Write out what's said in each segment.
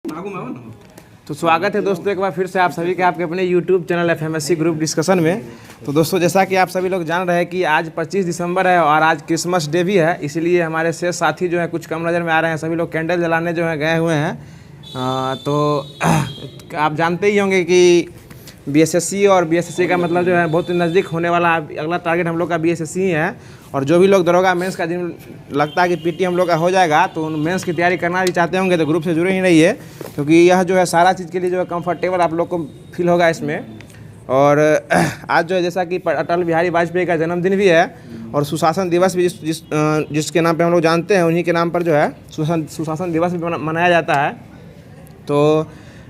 तो स्वागत है दोस्तों एक बार फिर से आप सभी के आपके अपने YouTube channel FMSC group discussion में। तो दोस्तों जैसा कि आप सभी लोग जान रहे हैं कि आज 25 दिसंबर है और आज क्रिसमस डे भी है, इसलिए हमारे शेष साथी जो है कुछ कम नज़र में आ रहे हैं। सभी लोग कैंडल जलाने जो है गए हुए हैं। तो आप जानते ही होंगे कि BSSC और BSSC का मतलब जो है बहुत नज़दीक होने वाला अगला टारगेट हम लोग का BSSC ही है। और जो भी लोग दरोगा मेंस का दिन लगता है कि PT हम लोग का हो जाएगा तो मेंस की तैयारी करना भी चाहते होंगे तो ग्रुप से जुड़े ही रहिए, क्योंकि यह जो है सारा चीज़ के लिए जो है कंफर्टेबल आप लोग को फील होगा इसमें। और आज जो है जैसा कि अटल बिहारी वाजपेयी का जन्मदिन भी है और सुशासन दिवस भी जिसके नाम पे हम लोग जानते हैं उन्हीं के नाम पर जो है सुशासन दिवस भी मनाया जाता है। तो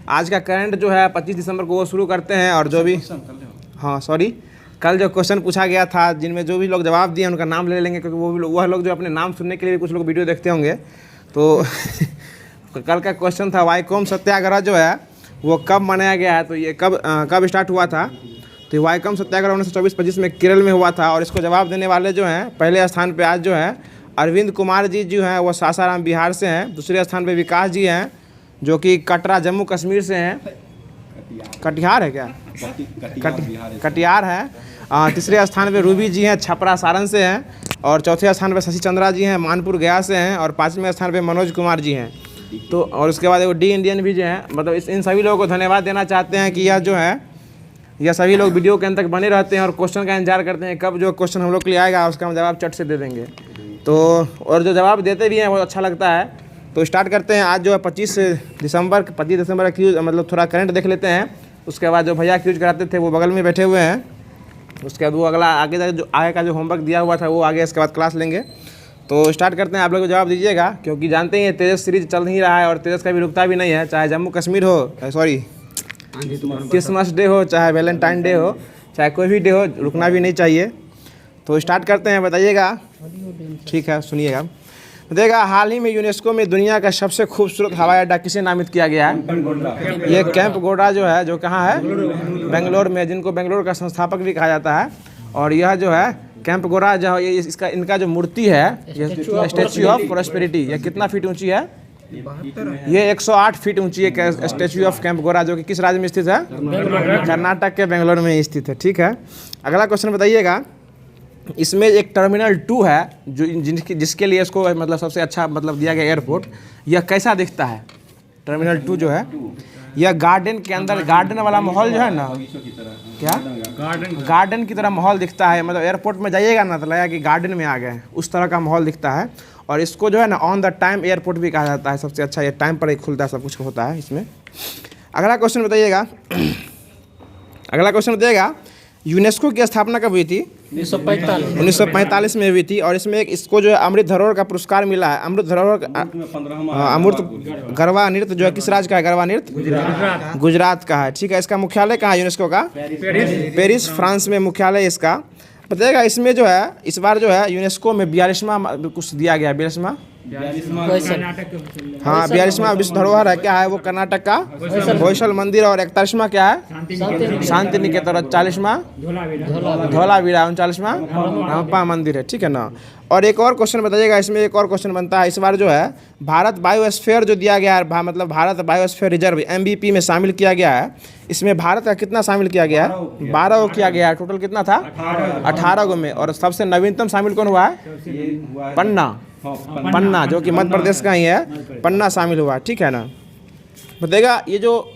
आज का करंट जो है 25 दिसंबर को वो शुरू करते हैं। और जो भी कल जो क्वेश्चन पूछा गया था जिनमें जो भी लोग जवाब दिए उनका नाम ले लेंगे, क्योंकि वह लोग जो अपने नाम सुनने के लिए भी कुछ लोग वीडियो देखते होंगे। तो कल का क्वेश्चन था वाईकोम सत्याग्रह जो है वो कब मनाया गया है, तो ये कब स्टार्ट हुआ था। तो ये वाईकोम सत्याग्रह 1924-25 में केरल में हुआ था। और इसको जवाब देने वाले जो हैं पहले स्थान पर आज जो है अरविंद कुमार जी जो हैं वो सासाराम बिहार से हैं। दूसरे स्थान पर विकास जी हैं जो कि कटरा जम्मू कश्मीर से हैं। कटिहार है क्या? कटिहार है। तीसरे स्थान पे रूबी जी हैं छपरा सारण से हैं। और चौथे स्थान पे शशि चंद्रा जी हैं मानपुर गया से हैं। और पाँचवें स्थान पे मनोज कुमार जी हैं। तो और उसके बाद वो डी इंडियन भी जो हैं, मतलब इन सभी लोगों को धन्यवाद देना चाहते हैं कि यह जो है यह सभी लोग वीडियो के अंत तक बने रहते हैं और क्वेश्चन का इंतजार करते हैं कब जो क्वेश्चन हम लोग के लिए आएगा उसका हम जवाब चट से दे देंगे। तो और जो जवाब देते भी हैं बहुत अच्छा लगता है। तो स्टार्ट करते हैं। आज जो है 25 दिसंबर का क्यूज मतलब थोड़ा करंट देख लेते हैं। उसके बाद जो भैया क्यूज कराते थे वो बगल में बैठे हुए हैं। उसके बाद वो अगला आगे का जो होमवर्क दिया हुआ था वो आगे इसके बाद क्लास लेंगे। तो स्टार्ट करते हैं। आप लोग जवाब दीजिएगा, क्योंकि जानते ही हैं तेजस सीरीज चल नहीं रहा है और तेजस का भी रुकता भी नहीं है। चाहे जम्मू कश्मीर हो, क्रिसमस डे हो, चाहे वैलेंटाइन डे हो, चाहे कोई भी डे हो, रुकना भी नहीं चाहिए। तो स्टार्ट करते हैं। बताइएगा। ठीक है, सुनिएगा। बताइएगा हाल ही में यूनेस्को में दुनिया का सबसे खूबसूरत हवाई अड्डा किसे नामित किया गया है? ये कैंप गोडा जो है जो कहाँ है? बेंगलोर में, जिनको बेंगलोर का संस्थापक भी कहा जाता है। और यह जो है कैंप गोडा जो है इनका जो मूर्ति है ये स्टैच्यू ऑफ प्रॉस्पेरिटी, ये कितना फीट ऊंची है? ये 108 फीट ऊंची है स्टैच्यू ऑफ कैंप गोडा, जो कि किस राज्य में स्थित है? कर्नाटक के बेंगलोर में स्थित है। ठीक है, अगला क्वेश्चन बताइएगा। इसमें एक टर्मिनल 2 है जो जिसके लिए इसको मतलब सबसे अच्छा मतलब दिया गया एयरपोर्ट। यह कैसा दिखता है? टर्मिनल 2 जो है यह गार्डन के अंदर, गार्डन वाला माहौल जो है ना, क्या गार्डन की तरह माहौल दिखता है। मतलब एयरपोर्ट में जाइएगा ना तो लगेगा कि गार्डन में आ गए, उस तरह का माहौल दिखता है। और इसको जो है ना ऑन द टाइम एयरपोर्ट भी कहा जाता है। सबसे अच्छा ये टाइम पर ही खुलता है, सब कुछ होता है इसमें। अगला क्वेश्चन बताइएगा। यूनेस्को की स्थापना कब हुई थी? 1945 में हुई थी। और इसमें इसको जो है अमृत धरोहर का पुरस्कार मिला है। अमृत गरबा नृत्य जो है किस राज्य का है? गरबा नृत्य गुजरात का है। ठीक है, इसका मुख्यालय कहाँ है यूनेस्को का? पेरिस फ्रांस में मुख्यालय इसका। बताइएगा इसमें जो है इस बार जो है यूनेस्को में 42वां कुछ दिया गया, 42वां 42वां विश्व धरोहर है। क्या है वो? कर्नाटक का होयसल मंदिर। और 41वां क्या है? शांति निकेतन। 40वां धौलावीरा। 39वां हम्पा मंदिर है। ठीक है ना। और एक और क्वेश्चन बताइएगा। इसमें एक और क्वेश्चन बनता है इस बार जो है भारत बायोस्फीयर जो दिया गया है, मतलब भारत बायोस्फीयर रिजर्व MVP में शामिल किया गया है। इसमें भारत का कितना शामिल किया गया है? 12 को किया गया है। टोटल कितना था? 18 को में। और सबसे नवीनतम शामिल कौन हुआ है? पन्ना जो कि मध्य प्रदेश का ही है, पन्ना शामिल हुआ। ठीक है ना। बताइएगा ये जो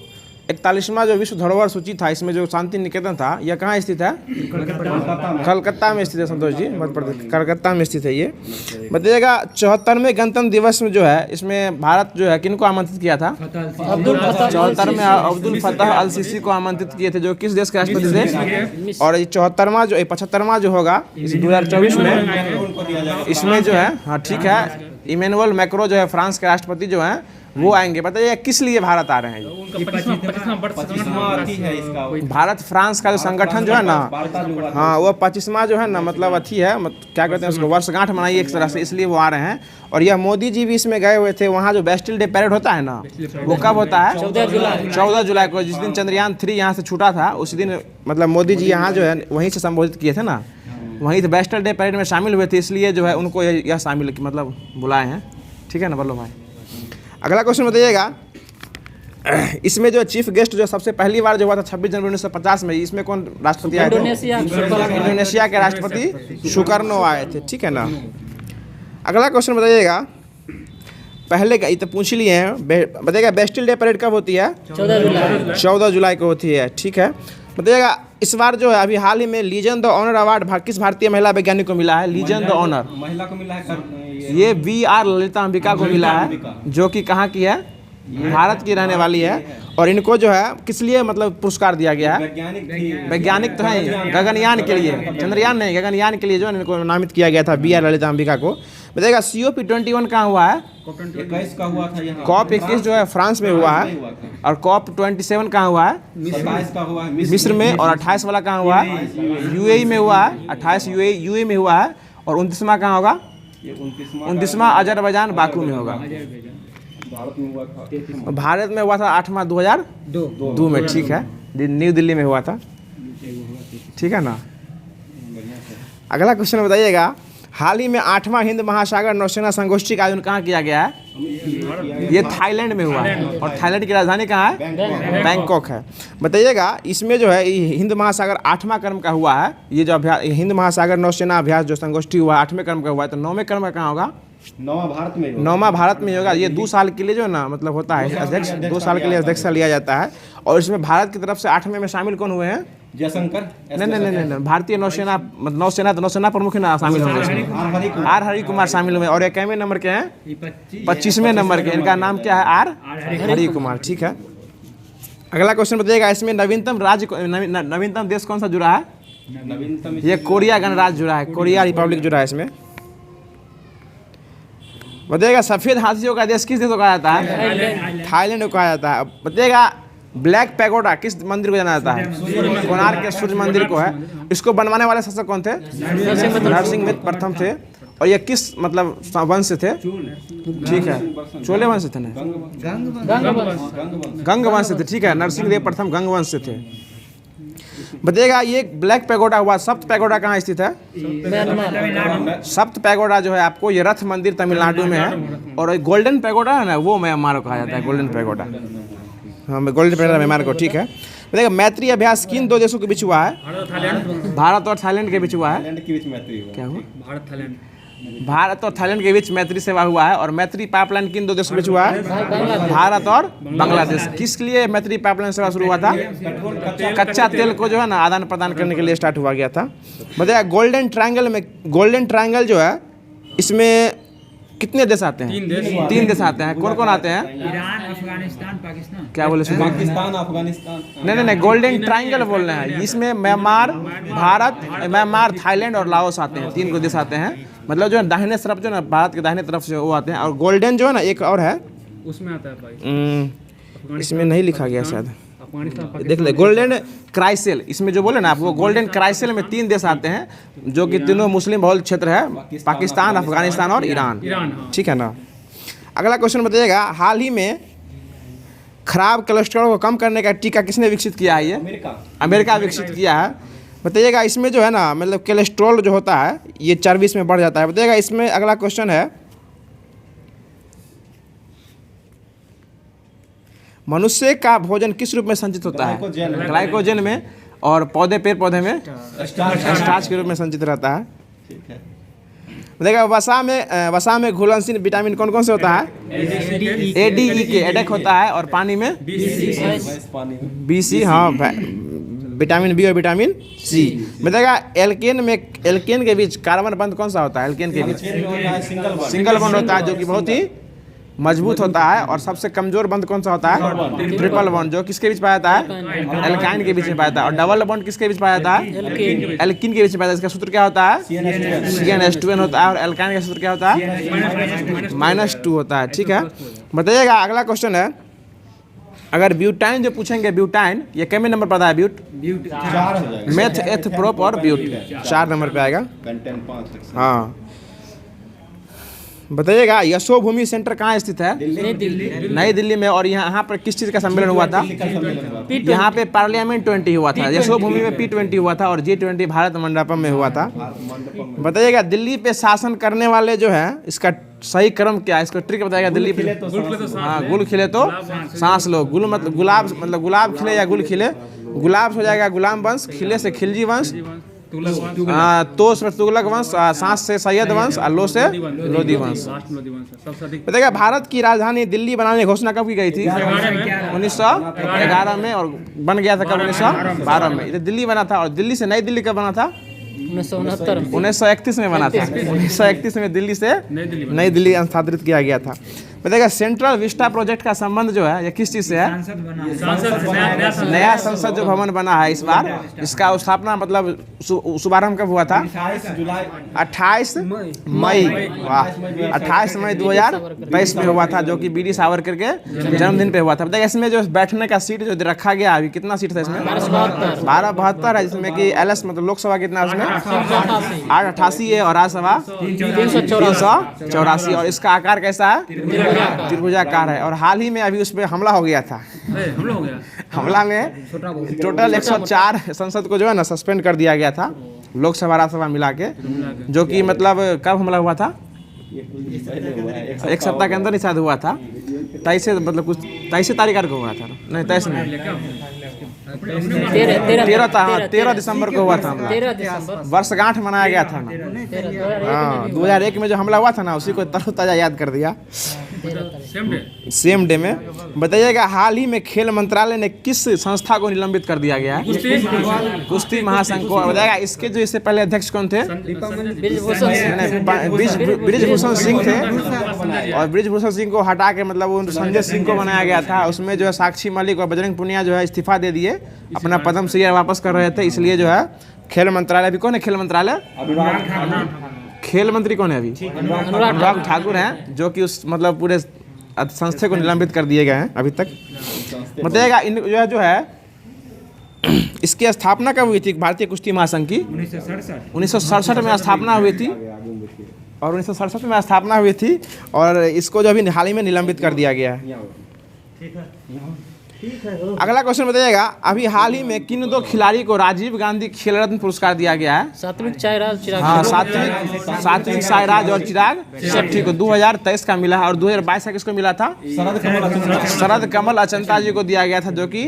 41वां जो विश्व धरोहर सूची था इसमें जो शांति निकेतन था यह कहाँ स्थित है? कलकत्ता में स्थित है। संतोष जी, मध्य प्रदेश कलकत्ता में स्थित है ये। बताइएगा 74वें गणतंत्र दिवस में जो है इसमें भारत जो है किनको आमंत्रित किया था? 74 में अब्दुल फतह अल सीसी को आमंत्रित किए थे, जो किस देश के राष्ट्रपति थे? और ये 75वां जो होगा इस 2024 में इसमें जो है, हाँ ठीक है, इमैनुअल मैक्रो जो है फ्रांस के राष्ट्रपति जो हैं वो आएंगे। बताइए किस लिए भारत आ रहे हैं? भारत फ्रांस का जो संगठन जो है ना, हाँ वो 25वां जो है ना मतलब अथी है, क्या कहते हैं उसको, वर्षगांठ मनाई एक तरह से, इसलिए वो आ रहे हैं। और यह मोदी जी भी इसमें गए हुए थे। वहाँ जो बेस्टिल डे पैरेड होता है ना वो कब होता है? 14 जुलाई को, जिस दिन चंद्रयान 3 यहाँ से छूटा था उसी दिन मतलब मोदी जी यहाँ जो है वहीं से संबोधित किए थे ना, वहीं से बेस्टिल डे पैरेड में शामिल हुए थे। इसलिए जो है उनको यह शामिल मतलब बुलाए हैं। ठीक है ना वल्लभ भाई। अगला क्वेश्चन बताइएगा। इसमें जो चीफ गेस्ट जो सबसे पहली बार जो हुआ था 26 जनवरी 1950 में, इसमें कौन राष्ट्रपति आए थे? इंडोनेशिया के राष्ट्रपति सुकर्नो आए थे, ठीक है ना। अगला क्वेश्चन बताइएगा, पहले का ये तो पूछ लिए हैं, बताइएगा बेस्टिल डे परेड कब होती है? 14 जुलाई को होती है, ठीक है। बताइएगा इस बार जो है अभी हाल ही में लीजन द ऑनर अवार्ड किस भारतीय महिला वैज्ञानिक को मिला है? लीजन द ऑनर महिला को मिला है, ये VR ललिता अंबिका को मिला है, जो कि कहाँ की है? भारत की रहने वाली है। और इनको जो है किस लिए मतलब पुरस्कार दिया गया है? वैज्ञानिक तो है, गगनयान के लिए, चंद्रयान नहीं, गगनयान के लिए जो है इनको नामित किया गया था, BR ललिता अंबिका को। बताइएगा COP21 कहाँ हुआ है? 21 का हुआ था यहाँ। COP 21 जो है फ्रांस में हुआ है, और COP 27 कहाँ हुआ है? 27 का हुआ है मिस्र में। और 28 वाला कहाँ हुआ है? UAE में हुआ है, 28 UAE में हुआ है। और 29वां कहाँ होगा? 29वां अजरबैजान बाकू में होगा। भारत में हुआ था 8वां 2002 में, ठीक है, न्यू दिल्ली में हुआ था, ठीक है ना। अगला क्वेश्चन बताइएगा, हाल ही में 8वां हिंद महासागर नौसेना संगोष्ठी का आयोजन कहाँ किया गया है? ये थाईलैंड में हुआ है। और थाईलैंड की राजधानी कहाँ है? बैंकॉक है। बताइएगा इसमें जो है हिंद महासागर 8वां क्रम का हुआ है, ये जो अभ्यास हिंद महासागर नौसेना अभ्यास जो संगोष्ठी हुआ 8वें क्रम का हुआ है, तो 9वें क्रम का कहाँ होगा? 9वां भारत में होगा। ये 2 साल के लिए जो है ना मतलब होता है अध्यक्ष, 2 साल के लिए अध्यक्ष लिया जाता है। और इसमें भारत की तरफ से 8वें में शामिल कौन हुए हैं? जयशंकर। नहीं, भारतीय नौसेना, नौसेना तो नौसेना प्रमुख ना शामिल होंगे इसमें, R हरि कुमार शामिल हुए। और ये कैमें नंबर के हैं? 25वें नंबर के। इनका नाम क्या है? R हरि कुमार, ठीक है। अगला क्वेश्चन बताइएगा, इसमें नवीनतम देश कौन सा जुड़ा है? ये कोरिया गणराज्य जुड़ा है, कोरिया रिपब्लिक जुड़ा है इसमें। बताइएगा सफेद हाथियों का देश किस देश को कहा जाता है? थाईलैंड को कहा जाता है। बताइएगा ब्लैक पैगोडा किस मंदिर को जाना जाता है? कोणार्क के सूर्य मंदिर को है। इसको बनवाने वाले शासक कौन थे? नरसिंह प्रथम थे। और ये किस मतलब वंश से थे? ठीक है, चोले वंश से थे ना, गंग वंश से थे, ठीक है। नरसिंह प्रथम गंग वंश से थे। बताइएगा ये ब्लैक पैगोडा हुआ, सप्त पैगोडा कहाँ स्थित है? सप्त पैगोडा जो है आपको, ये रथ मंदिर तमिलनाडु में है। और गोल्डन पैगोडा है ना, वो म्यांमार को कहा जाता है, गोल्डन पैगोडा। हाँ, गोल्डन पैगोडा म्यांमार को, ठीक है। बताइएगा मैत्री अभ्यास किन 2 देशों के बीच हुआ है? भारत और थाईलैंड के बीच हुआ है। क्या हुआ? भारत और थाईलैंड के बीच मैत्री सेवा हुआ है। और मैत्री पाइपलाइन किन 2 देशों के बीच हुआ है? भारत और बांग्लादेश। किस लिए मैत्री पाइपलाइन सेवा शुरू हुआ था? कच्चा तेल को जो है ना आदान प्रदान करने के लिए स्टार्ट हुआ गया था। बताइए गोल्डन ट्रायंगल में, गोल्डन ट्रायंगल जो है इसमें कितने देश आते हैं? 3 देश आते हैं। कौन कौन आते हैं? ईरान, अफगानिस्तान, पाकिस्तान। क्या बोले? पाकिस्तान, अफगानिस्तान। नहीं, गोल्डन ट्रायंगल बोल रहे हैं। इसमें म्यांमार, भारत, म्यांमार, थाईलैंड और लाओस आते हैं। 3 देश आते हैं। मतलब जो है दाहिने तरफ जो है ना, भारत के दाहिने तरफ से वो आते हैं। और गोल्डन जो है ना एक और है, उसमें आता है भाई, इसमें नहीं लिखा गया शायद, देख ले, गोल्डन क्राइसेल। इसमें जो बोले ना आपको, गोल्डन क्राइसेल में 3 देश आते हैं, जो कि तीनों मुस्लिम बहुल क्षेत्र है, पाकिस्तान, अफगानिस्तान और ईरान, ठीक है ना। अगला क्वेश्चन बताइएगा, हाल ही में खराब कोलेस्ट्रॉल को कम करने का टीका किसने विकसित किया है? ये अमेरिका विकसित किया है। बताइएगा इसमें जो है ना मतलब कोलेस्ट्रॉल जो होता है ये चर्बी में बढ़ जाता है। बताइएगा इसमें अगला क्वेश्चन है, मनुष्य का भोजन किस रूप में संचित होता है? ग्लाइकोजन में। और पेड़ पौधे में स्टार्च के रूप में संचित रहता है। देखिए वसा में घुलनशील विटामिन कौन कौन से होता है? ADE एडेक होता है। और पानी में BC, हाँ, विटामिन B और विटामिन C। बताइएगा एल्केन के बीच कार्बन बंध कौन सा होता है? एल्केन के बीच सिंगल बॉन्ड होता है, जो कि बहुत ही मजबूत होता है। और सबसे कमजोर बंध कौन सा होता है? ट्रिपल बॉन्ड, जो किसके बीच पाया जाता है? एल्काइन के बीच में पाया जाता है। और डबल बॉन्ड किसके बीच पाया जाता है? एल्किन के बीच में पाया जाता है। इसका सूत्र क्या होता है? CnH2n होता है। और एल्काइन का सूत्र क्या होता है? -2 होता है, ठीक है। बताइएगा अगला क्वेश्चन है, अगर ब्यूटाइन जो पूछेंगे, ब्यूटाइन ये कितने नंबर पर आता है? ब्यूट मेथ, एथ, प्रोप और ब्यूट 4 नंबर पे आएगा। हाँ, बताइएगा यशोभूमि सेंटर कहाँ स्थित है? नई दिल्ली में। और यहाँ पर किस चीज़ का सम्मेलन हुआ था? यहाँ पे पार्लियामेंट 20 हुआ था, यशोभूमि में P20 हुआ था और G20 भारत मंडपम में हुआ था। बताइएगा दिल्ली पे शासन करने वाले जो है इसका सही क्रम क्या है? इसको ट्रिक बताइएगा। दिल्ली पे हाँ, गुल खिले तो सांस लो। गुल मतलब गुलाब, मतलब गुलाब खिले या गुल खिले। गुलाब हो जाएगा गुलाम वंश, खिले से खिलजी वंश, तो से तुगलक वंश, सांस से सैयद वंश और लो से लोधी वंश। बताइएगा भारत की राजधानी दिल्ली बनाने की घोषणा कब की गई थी? 1911 में। और बन गया था कब? 1912 में। इधर दिल्ली बना था। और दिल्ली से नई दिल्ली कब बना था? 1931 में बना था। 1931 में दिल्ली से नई दिल्ली स्थानांतरित किया गया था। बताइएगा सेंट्रल विस्टा प्रोजेक्ट का संबंध जो है ये किस चीज़ से है? नया संसद जो भवन बना है इस बार, इसका स्थापना मतलब शुभारंभ कब हुआ था? 28 मई। वाह, 28 मई 2023 में हुआ था, जो कि बीडी सावरकर के जन्मदिन पे हुआ था। बताइए इसमें जो बैठने का सीट जो रखा गया अभी कितना सीट था इसमें? 1272 है, जिसमें कि LS मतलब लोकसभा कितना उसमें 888 है और राज्यसभा 384। और इसका आकार कैसा है? त्रिभुजाकार है। और हाल ही में अभी उस पर हमला हो गया था। हमला में टोटल 104 संसद को जो है ना सस्पेंड कर दिया गया था, लोकसभा राज्यसभा मिला के। जो कि मतलब कब हमला हुआ था? एक सप्ताह के अंदर ही शायद हुआ था। 23 मतलब कुछ 23 तारीख को हुआ था। नहीं 23 नहीं, 13 था। हाँ 13 दिसंबर को हुआ था हमला। वर्षगांठ मनाया गया था ना। हाँ 2001 में जो हमला हुआ था ना, उसी को तरोताजा याद कर दिया सेम डे में। बताइएगा हाल ही में खेल मंत्रालय ने किस संस्था को निलंबित कर दिया गया है? कुश्ती महासंघ को। बताइएगा इसके जो इससे पहले अध्यक्ष कौन थे? ब्रिजभूषण सिंह थे। और ब्रिजभूषण सिंह को हटा के मतलब वो संजय सिंह को बनाया गया था। उसमें जो है साक्षी मलिक और बजरंग पुनिया जो है इस्तीफा दे दिए, अपना पद्म श्री वापस कर रहे थे। इसलिए जो है खेल मंत्रालय अभी कौन है? खेल मंत्रालय खेल मंत्री कौन है अभी? अनुराग ठाकुर हैं, जो कि उस मतलब पूरे संस्थे को निलंबित कर दिए गए हैं अभी तक। बताइएगा इन जो है इसकी स्थापना कब हुई थी? भारतीय कुश्ती महासंघ की 1967 में स्थापना हुई थी। और 1967 में स्थापना हुई थी। और इसको जो अभी हाल ही में निलंबित कर दिया गया है। अगला क्वेश्चन बताइएगा अभी हाल ही में किन दो खिलाड़ी को राजीव गांधी खेल रत्न पुरस्कार दिया गया है? सात्विक साईराज और चिराग शेट्टी को 2023 का मिला है। और 2022 का किसको मिला था? शरद कमल अचंता जी को दिया गया था, जो कि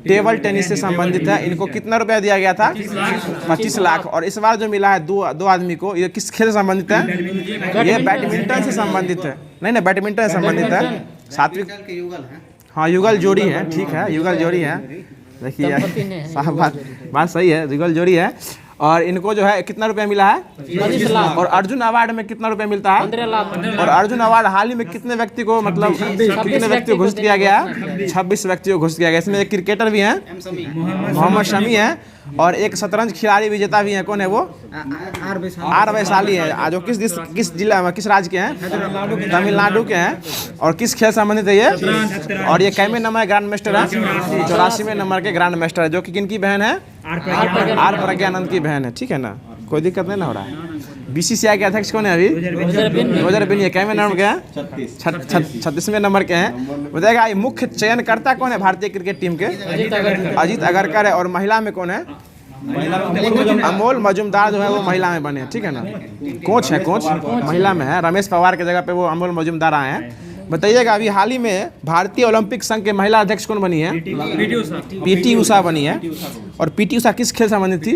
टेबल टेनिस से संबंधित है। इनको कितना रुपया दिया गया था? 25 लाख। और इस बार जो मिला है दो आदमी को, ये किस खेल से संबंधित है? ये बैडमिंटन से संबंधित है। नहीं बैडमिंटन से संबंधित है। सात्विक हाँ युगल जोड़ी है। ठीक है युगल जोड़ी है। देखिए साहब बात सही है, युगल जोड़ी है। और इनको जो है कितना रुपया मिला है? 25 लाख। और अर्जुन अवार्ड में कितना रुपया मिलता है? 15 लाख। और अर्जुन अवार्ड हाल ही में कितने व्यक्ति को मतलब कितने व्यक्ति को घोषित किया गया? 26 व्यक्तियों को घोषित किया गया। इसमें एक क्रिकेटर भी हैं मोहम्मद शमी है, और एक शतरंज खिलाड़ी विजेता भी हैं। कौन है वो? आर वैशाली है, जो किस जिला में किस राज्य के हैं? तमिलनाडु के हैं। और किस खेल संबंधित है ये? और ये कैमे नंबर ग्रैंड मास्टर है? 84वें नंबर के ग्रैंड मास्टर है, जो कि किनकी बहन है? आर प्रज्ञानंद की बहन है। ठीक है ना, कोई दिक्कत नहीं ना हो रहा है। BCCI के अध्यक्ष कौन है अभी? रोजर बिन। ये कैमे नंबर के हैं? 36वें नंबर के हैं। बताएगा ये मुख्य चयनकर्ता कौन है भारतीय क्रिकेट टीम के? अजीत अगरकर है। और महिला में कौन है? अमोल मजुमदार जो है वो महिला में बने। ठीक है ना, कोच है, कोच महिला में है। रमेश पवार के जगह पे वो अमोल मजुमदार आए हैं। बताइएगा अभी हाल ही में भारतीय ओलंपिक संघ के महिला अध्यक्ष कौन बनी है? PT उषा बनी है। और PT उषा किस खेल संबंधित थी?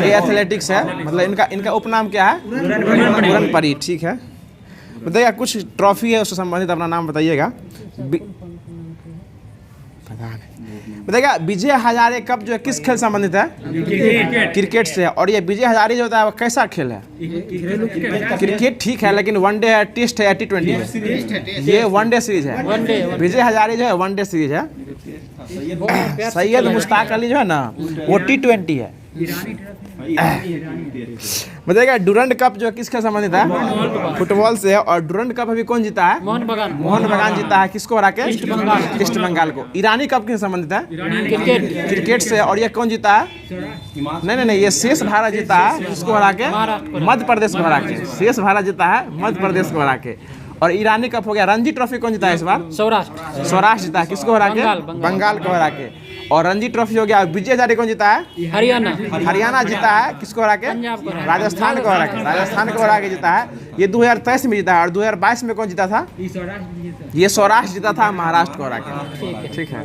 ये एथलेटिक्स है। मतलब इनका उपनाम क्या है? पूरन परी। ठीक है, बताइएगा कुछ ट्रॉफी है उससे संबंधित अपना नाम बताइएगा। बताइएगा विजय हजारे कप जो है किस खेल संबंधित है? क्रिकेट से। और ये विजय हजारे जो होता है वो कैसा खेल है? क्रिकेट। ठीक है, लेकिन वनडे है, टेस्ट है या T20 है? ये वनडे सीरीज है। विजय हजारे जो है वनडे सीरीज है। सैयद मुश्ताक अली जो है ना वो T20 है। बताइएगा डुरंड कप जो किसके संबंधित है? फुटबॉल से है। और डुरंड कप अभी कौन जीता है? मोहन बगान। मोहन बगान जीता है, किसको हरा के? ईस्ट बंगाल को। ईरानी कप किससे संबंधित है? क्रिकेट। क्रिकेट से। और ये कौन जीता है? नहीं, ये शेष भारत जीता है, किसको हरा के? मध्य प्रदेश को हरा के। शेष भारत जीता है मध्य प्रदेश को हरा के। और ईरानी कप हो गया। रणजी ट्रॉफी कौन जीता है इस बार? सौराष्ट्र। सौराष्ट्र जीता है, किसको हरा के? बंगाल को हरा के। और रणजी ट्रॉफी हो गया। विजय हजारे कौन जीता है? हरियाणा। हरियाणा जीता है, किसको हरा के? पंजाब को हरा के। राजस्थान को हरा के। राजस्थान को हरा के जीता है। ये 2023 में जीता है। और 2022 में कौन जीता था? ये सौराष्ट्र जीता था, महाराष्ट्र को हरा के। ठीक है,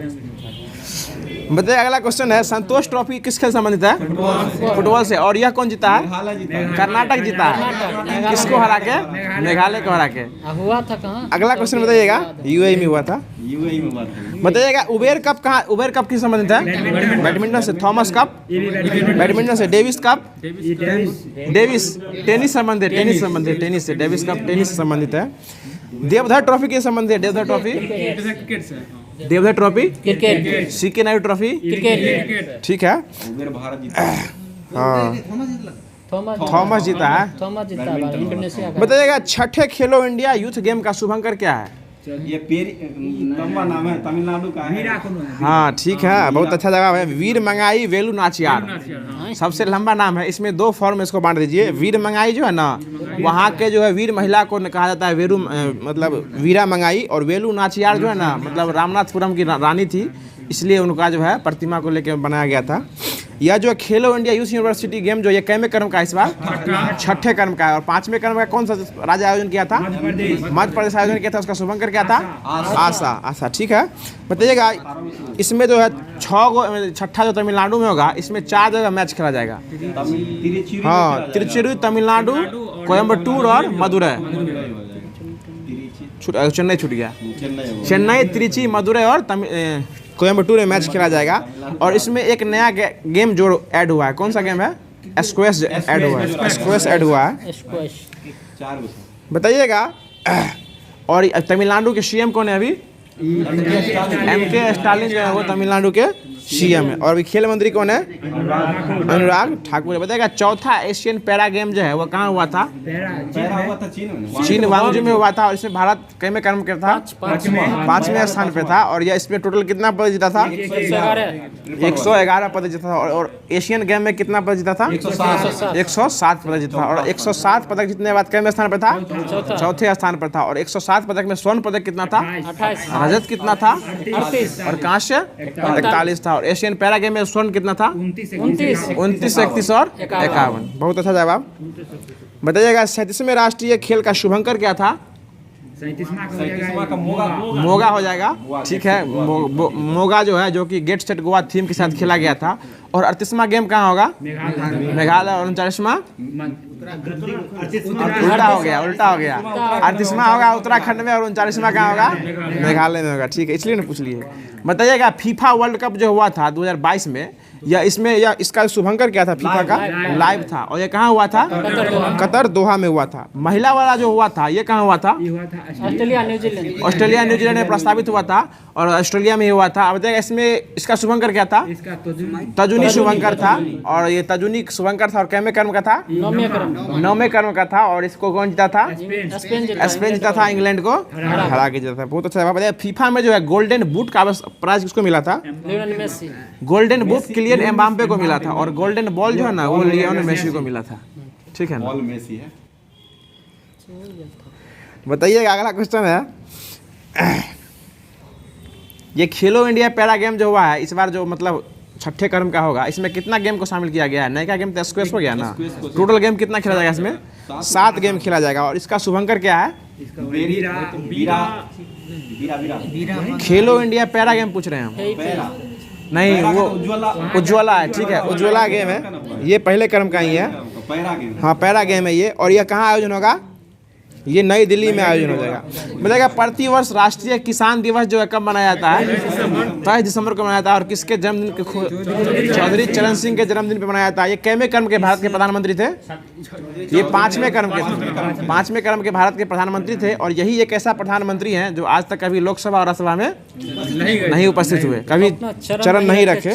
बताइए अगला क्वेश्चन है संतोष ट्रॉफी किस खेल संबंधित है? फुटबॉल से। और यह कौन जीता है? कर्नाटक जीता है, किसको हरा के? मेघालय को हरा के। हुआ था कहाँ? अगला क्वेश्चन बताइएगा। यूएई में हुआ था। यूएई में बात है। बताइएगा उबेर कप कहाँ? उबेर कप किस संबंधित है? बैडमिंटन से। थॉमस कप बैडमिंटन से। डेविस कप डेविस टेनिस संबंधित है। टेनिस संबंधित है, टेनिस से। डेविस कप टेनिस से संबंधित है। देवधर ट्रॉफी के संबंधित है। Deodhar trophy Deodhar trophy cricket. CK Naidu trophy cricket. ठीक है। उधर भारत जीता है। हाँ, थॉमस जीता है। थॉमस जीता है भाई, इंडोनेशिया का। बताइएगा छठे खेलो इंडिया यूथ गेम का शुभंकर क्या है? ये पेरी लंबा नाम है, तमिलनाडु का है। हाँ ठीक है, बहुत अच्छा जवाब है। वीर मंगाई वेलू नाचियार सबसे लंबा नाम है। इसमें दो फॉर्म इसको बांट दीजिए। वीर मंगाई जो है ना, वहाँ के जो है वीर महिला को कहा जाता है वेरू, मतलब वीरा मंगाई। और वेलू नाचियार जो है ना, मतलब रामनाथपुरम की रानी थी, इसलिए उनका जो है प्रतिमा को लेकर बनाया गया था। यह जो खेलो इंडिया यूथ यूनिवर्सिटी गेम जो ये कैमे क्रम का इस बार? छठे क्रम का है। और पांचवें क्रम का कौन सा राज्य आयोजन किया था? मध्य प्रदेश आयोजन किया था। उसका शुभंकर क्या था? आशा। ठीक है, बताइएगा इसमें जो है 6 गो, छठा जो तमिलनाडु में होगा, इसमें 4 जगह मैच खेला जाएगा। हाँ, तिरुचिरापल्ली तमिलनाडु, कोयम्बटूर और मदुरै। चेन्नई छूट गया। चेन्नई, त्रिची, मदुरै और कोयम्बटूर में मैच खेला जाएगा। और इसमें एक नया गेम जो ऐड हुआ है, कौन सा गेम है? स्क्वैश ऐड हुआ है। स्क्वैश ऐड हुआ है, बताइएगा। और तमिलनाडु के सीएम कौन है अभी? MK स्टालिन जो है वो तमिलनाडु के सीएम है। और अभी खेल मंत्री कौन है? अनुराग ठाकुर। बताइएगा चौथा एशियन पैरा गेम जो है वो कहाँ हुआ था? चीन वांगजू में हुआ था। और इसमें भारत कितने क्रम पे था? 5वें स्थान पे था। और यह इसमें टोटल कितना पदक जीता था? 111 पदक जीता था। और एशियन गेम में कितना पदक जीता था? 107 पदक जीता था। और 107 पदक जीतने के बाद कितने स्थान पर था? चौथे स्थान पर था। और 107 पदक में स्वर्ण पदक कितना था? 28। रजत कितना था? 38। और कांस्य 41 था। और एशियन पैरा गेम में स्वर्ण कितना था? 29, 31 और 51। बहुत अच्छा जवाब। बताइएगा 37वें राष्ट्रीय खेल का शुभंकर क्या था? 37वां का मोगा हो जाएगा। ठीक है, मोगा जो है, जो कि गेट सेट गोवा थीम के साथ खेला गया था। और 38वां गेम कहाँ होगा? मेघालय। और 39वां उल्टा हो गया। 38वां होगा उत्तराखंड में और 39वां कहाँ होगा? मेघालय में होगा। ठीक है, इसलिए ना पूछ लिए। बताइएगा फीफा वर्ल्ड कप जो हुआ था 2022 में, या इसका शुभंकर क्या था? फीफा का लाइव था। और ये कहाँ हुआ था? कतर दोहा में हुआ था। महिला वाला जो हुआ था ये कहाँ हुआ था? ऑस्ट्रेलिया न्यूजीलैंड में प्रस्तावित हुआ था। और ऑस्ट्रेलिया में हुआ था। बताइएगा इसमें इसका शुभंकर क्या था? तजुनी शुभंकर था। और ये तजुनी शुभंकर था। और कैमे क्रम का था? 9वें क्रम का था। और इसको कौन जीता था? स्पेन जीता था, इंग्लैंड को हरा के जीता था। बहुत अच्छा जवाब। फीफा में जो है गोल्डन बूट का प्राइज किसको मिला था? गोल्डन बूट किलियन एम्बाप्पे को मिला था। और गोल्डन बॉल जो है ना, वो लियोनेल मेसी को मिला था। ठीक है ना? बॉल मेसी है। बताइएगा अगला क्वेश्चन है, ये खेलो इंडिया पैरा गेम जो हुआ है इस बार, जो मतलब छठे क्रम का होगा, इसमें कितना गेम को शामिल किया गया है? नया गेम तो स्क्वैश हो गया ना। टोटल गेम कितना खेला जाएगा इसमें? 7 गेम खेला जाएगा। और इसका शुभंकर क्या है? खेलो इंडिया पैरा गेम पूछ रहे हैं हम। नहीं, वो उज्ज्वला है। ठीक है, उज्ज्वला गेम है, ये पहले क्रम का ही है। हाँ, पैरा गेम है ये। और ये कहाँ आयोजन होगा? ये नई दिल्ली में आयोजन हो जाएगा। बताएगा प्रतिवर्ष राष्ट्रीय किसान दिवस जो है कब मनाया जाता है? 22 दिसंबर को मनाया जाता है। और किसके जन्मदिन के चौधरी चरण सिंह के जन्मदिन पे मनाया जाता है। ये कैमे क्रम के भारत के प्रधानमंत्री थे? ये 5वें क्रम के थे। 5वें क्रम के भारत के प्रधानमंत्री थे। और यही एक ऐसा प्रधानमंत्री हैं जो आज तक कभी लोकसभा और राज्यसभा में नहीं उपस्थित हुए, कभी चरण नहीं रखे।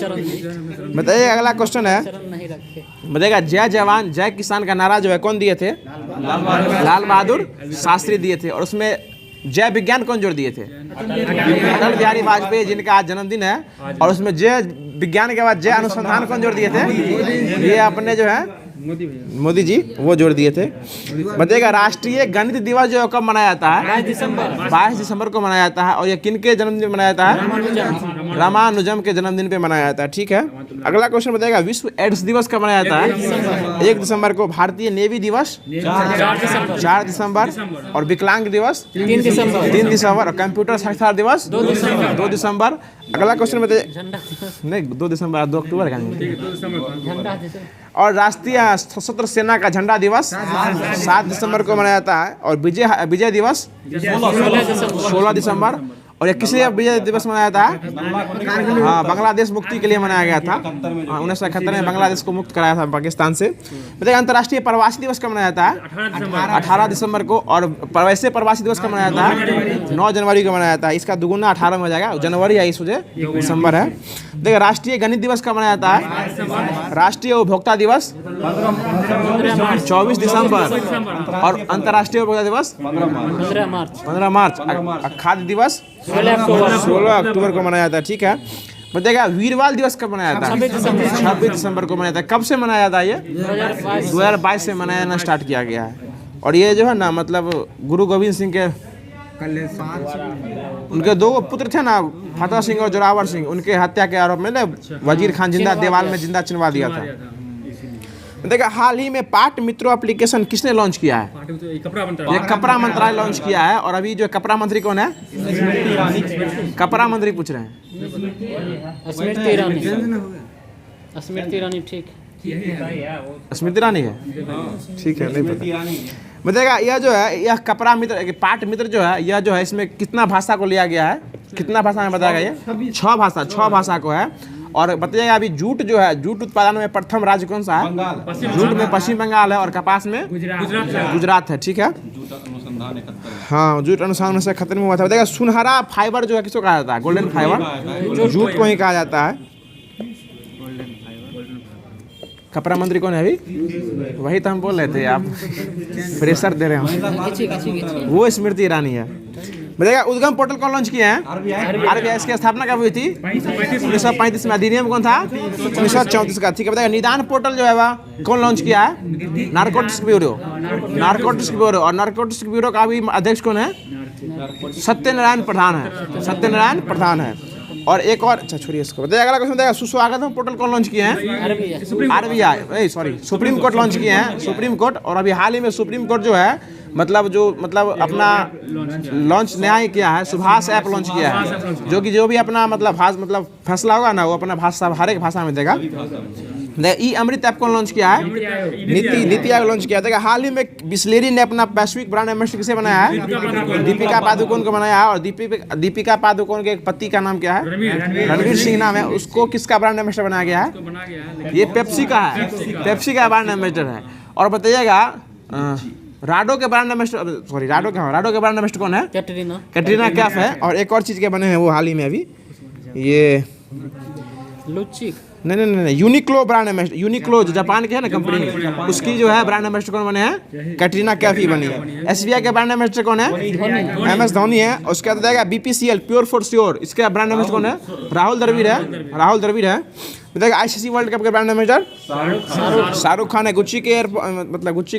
बताइए अगला क्वेश्चन है, नहीं रखे। बताइएगा जय जवान जय किसान का नारा जो है कौन दिए थे? लाल बहादुर शास्त्री दिए थे। और उसमें जय विज्ञान कौन जोड़ दिए थे? अटल बिहारी वाजपेयी, जिनका आज जन्मदिन है। और उसमें जय विज्ञान के बाद जय अनुसंधान कौन जोड़ दिए थे? ये अपने जो है मोदी जी वो जोड़ दिए थे। बताइएगा राष्ट्रीय गणित दिवस जो है कब मनाया जाता है? 22 दिसंबर को मनाया जाता है। और ये किन के जन्मदिन पे मनाया जाता है? रामानुजम के जन्मदिन पे मनाया जाता है। ठीक है, अगला क्वेश्चन बताइएगा विश्व एड्स दिवस कब मनाया जाता है? 1 दिसंबर को। भारतीय नेवी दिवस 4 दिसंबर। और विकलांग दिवस 3 दिसंबर। और कंप्यूटर साक्षरता दिवस 2 दिसंबर। अगला क्वेश्चन बताइए, नहीं 2 दिसंबर, 2 अक्टूबर का। और राष्ट्रीय सशस्त्र सेना का झंडा दिवस 7 दिसंबर को मनाया जाता है। और विजय दिवस 16 दिसंबर। और ये किसलिए विजय दिवस मनाया जाता है? हाँ, बांग्लादेश मुक्ति के लिए मनाया गया था। 1971 में बांग्लादेश को मुक्त कराया था पाकिस्तान से। बताइए अंतर्राष्ट्रीय प्रवासी दिवस कब मनाया जाता है? 18 दिसंबर को। और वैसे प्रवासी दिवस कब मनाया जाता है? 9 जनवरी को मनाया जाता है। इसका दुगुना 18 में हो जाएगा। जनवरी है, इस वजह दिसंबर है। देखिए राष्ट्रीय गणित दिवस कब मनाया जाता है? राष्ट्रीय उपभोक्ता दिवस 24 दिसंबर। और अंतर्राष्ट्रीय उपभोक्ता दिवस 15 मार्च। खाद्य दिवस 16 अक्टूबर को मनाया जाता है। ठीक है, बताइएगा वीरवाल दिवस कब मनाया जाता है? 26 दिसंबर को मनाया जाता है। कब से मनाया जाता है? ये 2022 से मनाना स्टार्ट किया गया है। और ये जो है ना, मतलब गुरु गोविंद सिंह के उनके 2 पुत्र थे ना, फतेह सिंह और जोरावर सिंह, उनके हत्या के आरोप में वजीर खान जिंदा दीवार में जिंदा चिनवा दिया था। देखा हाल ही में पाट मित्रों एप्लीकेशन किसने लॉन्च किया है? ये कपड़ा मंत्रालय लॉन्च किया है। और अभी जो कपड़ा मंत्री कौन है? कपड़ा मंत्री पूछ रहे हैं। स्मृति ईरानी। ठीक, स्मृति ईरानी है? ठीक है, नहीं पता। बताइएगा यह जो है, यह कपड़ा मित्र पाट मित्र जो है, यह जो है इसमें कितना भाषा को लिया गया है? कितना भाषा में बताया गया? ये 6 भाषा को है। और बताइएगा अभी जूट जो है, जूट उत्पादन में प्रथम राज्य कौन सा है? जूट में पश्चिम बंगाल है। और कपास में गुजरात है। ठीक है, हाँ, जूट अनुसंधान से खत्म हुआ था। बताइएगा सुनहरा फाइबर जो है किसको कहा जाता है? गोल्डन फाइबर जूट को ही कहा जाता है। कपड़ा मंत्री कौन है अभी? वही तो हम बोल रहे थे, आप प्रेशर दे रहे हो। वो स्मृति ईरानी है। बताइएगा उद्गम पोर्टल कौन लॉन्च किए हैं? आरबीआई। इसकी स्थापना कब हुई थी? 1935 में। अधिनियम कौन था? 1934 का। ठीक है, बताइएगा निदान पोर्टल जो है वह कौन लॉन्च किया है? Narcotics bureau. और नारकोटिक्स ब्यूरो का अभी अध्यक्ष कौन है? सत्यनारायण प्रधान है। और एक और, अच्छा छोड़िए इसको। बताइए अगला क्वेश्चन बताइएगा सुस्वागतम पोर्टल कौन लॉन्च किए हैं? आरबीआई, सुप्रीम कोर्ट लॉन्च किए हैं। Supreme court. और अभी हाल ही में सुप्रीम कोर्ट जो है मतलब अपना लॉन्च नया ही किया है, सुभाष ऐप लॉन्च किया है। जो भी अपना मतलब फैसला होगा ना, वो अपना भाषा हर एक भाषा में देगा। ई अमृत ऐप कौन लॉन्च किया है? नीति आयोग लॉन्च किया था। हाल ही में बिस्लेरी ने अपना वैश्विक ब्रांड एम्बेसडर किसे बनाया है? दीपिका पादुकोण को बनाया है। और दीपिका पादुकोण के पति का नाम क्या है? रणवीर सिंह नाम है। उसको किसका ब्रांड एम्बेसडर बनाया गया है? ये पेप्सी का है। पेप्सी का ब्रांड एम्बेसडर है। और बताइएगा राडो के ब्रांड एम्बेसडर, राडो के ब्रांड एम्बेसडर कौन है? कैटरीना कैफ है। और एक और चीज़ के बने हैं वो हाल ही में अभी, ये नहीं, यूनिक्लो ब्रांड एम्बेसडर। यूनिक्लो जो जापान के है ना कंपनी, उसकी जो है ब्रांड एम्बेसडर कौन बने हैं? कैटरीना कैफ ही बनी है। एसबीआई के ब्रांड एम्बेसडर कौन है? MS धोनी है। उसके बाद जाएगा BPCL प्योर फॉर श्योर, इसके ब्रांड एम्बेसडर कौन है? राहुल द्रविड़ है। बताएगा ICC वर्ल्ड कप के ब्रांड एम्बेसडर शाहरुख खान है। गुच्ची के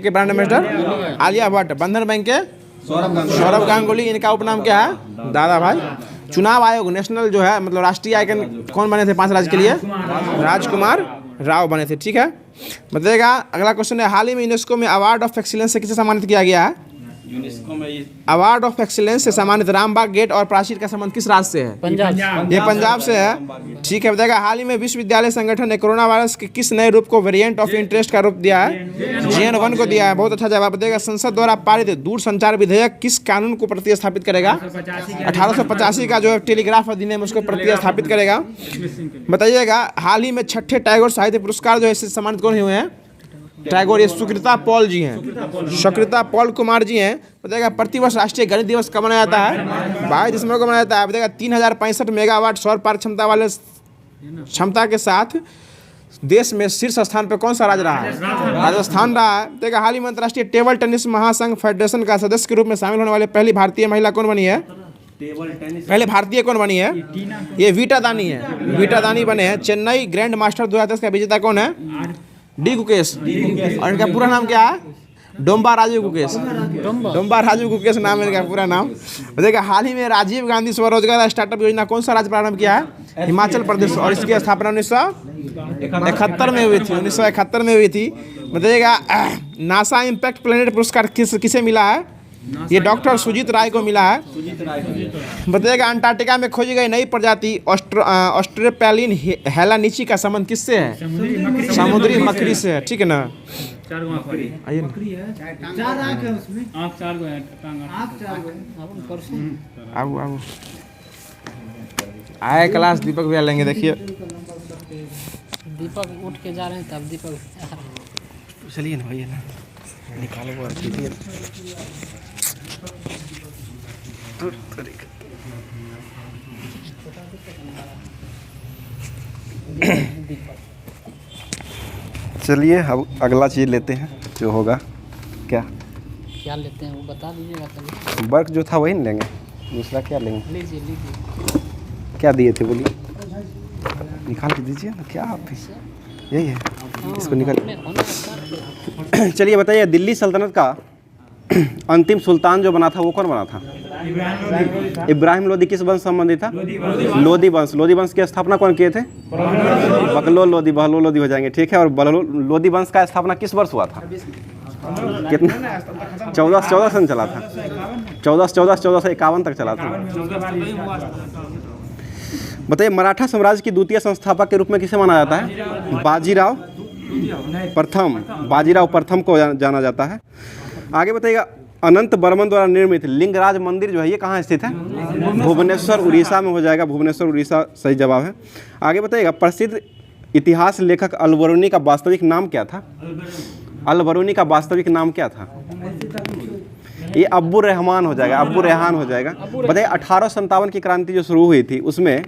ब्रांड एम्बेसडर आलिया भट्ट। बंधन बैंक के सौरभ गांगुली। इनका उपनाम क्या है? दादा भाई। चुनाव आयोग नेशनल जो है राष्ट्रीय आइकन कौन बने थे 5 राज्य के लिए? राजकुमार राव बने थे। ठीक है, बताइएगा अगला क्वेश्चन है हाल ही में यूनेस्को में अवार्ड ऑफ एक्सीलेंस से किसे सम्मानित किया गया है? यूनेस्को में ये अवार्ड ऑफ एक्सीलेंस से सम्मानित रामबाग गेट और प्राचीर का संबंध किस राज्य से है? पंजाब। ये पंजाब से है। ठीक है, बताएगा हाल ही में विश्वविद्यालय संगठन ने कोरोना वायरस के किस नए रूप को वेरिएंट ऑफ इंटरेस्ट का रूप दिया है? JN1 को दिया है। बहुत अच्छा जवाब। बताएगा संसद द्वारा पारित दूरसंचार विधेयक किस कानून को प्रतिस्थापित करेगा? 1885 का जो है टेलीग्राफ अधिनियम उसको प्रतिस्थापित करेगा। बताइएगा हाल ही में 6ठे टैगोर साहित्य पुरस्कार जो है इससे सम्मानित कौन हुए हैं? टैगोर। ये सुकृता पॉल जी हैं, सुकृता पॉल कुमार जी हैं। बताएगा प्रतिवर्ष राष्ट्रीय गणित दिवस कब मनाया जाता है? 22 दिसंबर को मनाया जाता है। बताएगा 3065 मेगावाट सौर पार्क क्षमता वाले क्षमता के साथ देश में शीर्ष स्थान पर कौन सा राज्य रहा है? राजस्थान रहा है। बताएगा हाल ही में अंतर्राष्ट्रीय टेबल टेनिस महासंघ फेडरेशन का सदस्य के रूप में शामिल होने वाले पहली भारतीय महिला कौन बनी है? टेबल टेनिस पहले भारतीय कौन बनी है? ये वीटा दानी है, वीटा दानी बने हैं। चेन्नई ग्रैंड मास्टर 2010 का विजेता कौन है? डी गुकेश। और इनका पूरा नाम क्या है? डोम्बा राजू गुकेश। डोम्बा राजू गुकेश नाम है इनका पूरा नाम। देखिए हाल ही में राजीव गांधी स्वरोजगार स्टार्टअप योजना कौन सा राज्य प्रारंभ किया है? हिमाचल प्रदेश। और इसकी स्थापना 1971 में हुई थी। 1971 में हुई थी। बताइएगा नासा इम्पैक्ट प्लेनेट पुरस्कार किसे मिला है? ये डॉक्टर सुजीत राय को मिला है। बताइएगा अंटार्कटिका में खोजी गई नई प्रजाति ऑस्ट्रेपेलिन हेलानिची का संबंध किससे है? समुद्री मकड़ी से है। ठीक है ना? 4 गो आंख वाली। आइए ना। 4 आंख है उसमें। आंख 4 गो है, टांग आंख 4 गो है। आओ आओ आए क्लास दीपक भैया लेंगे। देखिए दीपक उठ के जा रहे हैं तब दीपक चलिए ना भैया ना निकालो और कीजिए। चलिए अब अगला चीज़ लेते हैं जो होगा। क्या क्या लेते हैं वो बता दीजिएगा तभी। वर्क जो था वही नहीं लेंगे, दूसरा क्या लेंगे? लीजिए लीजिए। क्या दिए थे बोलिए? निकाल के दीजिए ना। क्या आप यही है, इसको निकाल। चलिए बताइए दिल्ली सल्तनत का अंतिम सुल्तान जो बना था वो कौन बना था? इब्राहिम लोदी। किस वंश संबंधित था? लोदी वंश। लोदी वंश की स्थापना कौन किए थे? बहलोल लोदी हो जाएंगे। ठीक है। और बहलोल लोदी वंश का स्थापना किस वर्ष हुआ था? कितना? 14 सन चला था। 1451 तक चला था। बताइए मराठा साम्राज्य की द्वितीय संस्थापक के रूप में किसे माना जाता है? बाजीराव प्रथम। बाजीराव प्रथम को जाना जाता है। आगे बताइएगा अनंत बर्मन द्वारा निर्मित लिंगराज मंदिर जो है ये कहाँ स्थित है? भुवनेश्वर उड़ीसा में हो जाएगा। भुवनेश्वर उड़ीसा सही जवाब है। आगे बताइएगा प्रसिद्ध इतिहास लेखक अल-बरूनी का वास्तविक नाम क्या था? अल-बरूनी का वास्तविक नाम क्या था? ये अब्बुर रहमान हो जाएगा। अब्बुर रेहान हो जाएगा। बताइए 1857 की क्रांति जो शुरू हुई थी उसमें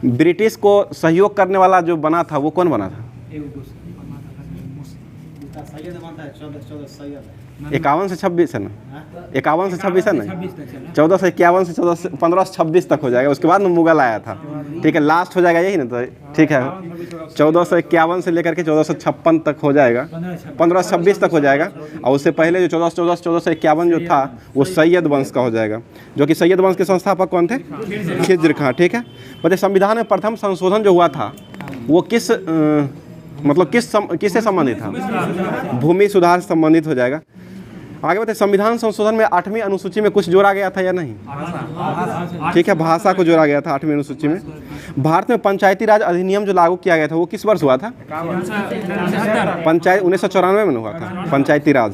ब्रिटिश को सहयोग करने वाला जो बना था वो कौन बना था? 51 से 26 है ना? 51 से 26 है ना? 1451 से 1526 तक हो जाएगा। उसके बाद में मुगल आया था। ठीक है, लास्ट हो जाएगा यही ना? तो ठीक है 1451 से लेकर के 1456 तक हो जाएगा। 1526 तक हो जाएगा। और उससे पहले जो 1451 जो था वो सैयद वंश का हो जाएगा। जो कि सैयद वंश के संस्थापक कौन थे? खिज्र खां। ठीक है। बताइए संविधान में प्रथम संशोधन जो हुआ था वो किससे संबंधित था? भूमि सुधार से संबंधित हो जाएगा। आगे बताइए संविधान संशोधन में 8वीं अनुसूची में कुछ जोड़ा गया था या नहीं? ठीक है, भाषा को जोड़ा गया था 8वीं अनुसूची में। भारत में पंचायती राज अधिनियम जो लागू किया गया था वो किस वर्ष हुआ था? पंचायत 1994 में हुआ था। पंचायती राज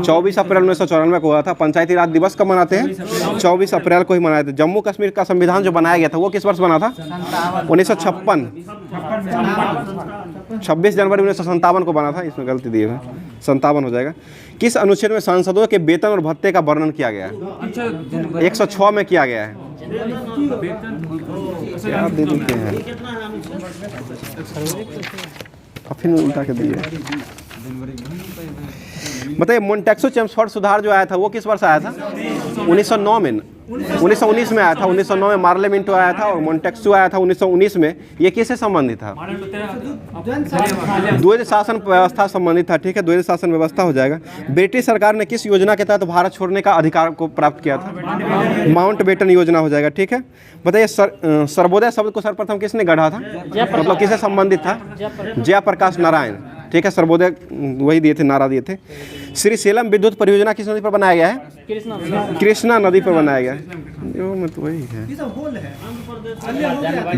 24 अप्रैल 1994 को हुआ था। पंचायती राज दिवस कब मनाते हैं? 24 अप्रैल को ही मनाए थे। जम्मू कश्मीर का संविधान जो बनाया गया था वो किस वर्ष बना था? 1956। 26 जनवरी 1957 को बना था। इसमें गलती दी है, 57 हो जाएगा। किस अनुच्छेद में सांसदों के वेतन और भत्ते का वर्णन किया गया है? 106 में किया गया है। क्या दे देते हैं फिर उल्टा के दिए। बताइए मोन्टेक्सो चेम्सफोर्ड सुधार जो आया था वो किस वर्ष आया था? 1909 में। 1919 में आया था। 1909 में मार्ले मिंटो आया था और मोन्टेक्सो आया था 1919 में। ये किससे संबंधित था? द्वैध शासन व्यवस्था संबंधित था। ठीक है, द्वैध शासन व्यवस्था हो जाएगा। ब्रिटिश सरकार ने किस योजना के तहत भारत छोड़ने का अधिकार को प्राप्त किया था? माउंटबेटन योजना हो जाएगा। ठीक है। बताइए सर्वोदय शब्द को सर्वप्रथम किसने गढ़ा था? मतलब किससे संबंधित था? जयप्रकाश नारायण। ठीक है, सर्वोदय वही दिए थे, नारा दिए थे। श्री सेलम विद्युत परियोजना किस नदी पर बनाया गया है? कृष्णा नदी पर बनाया गया है। जो में तो वही है।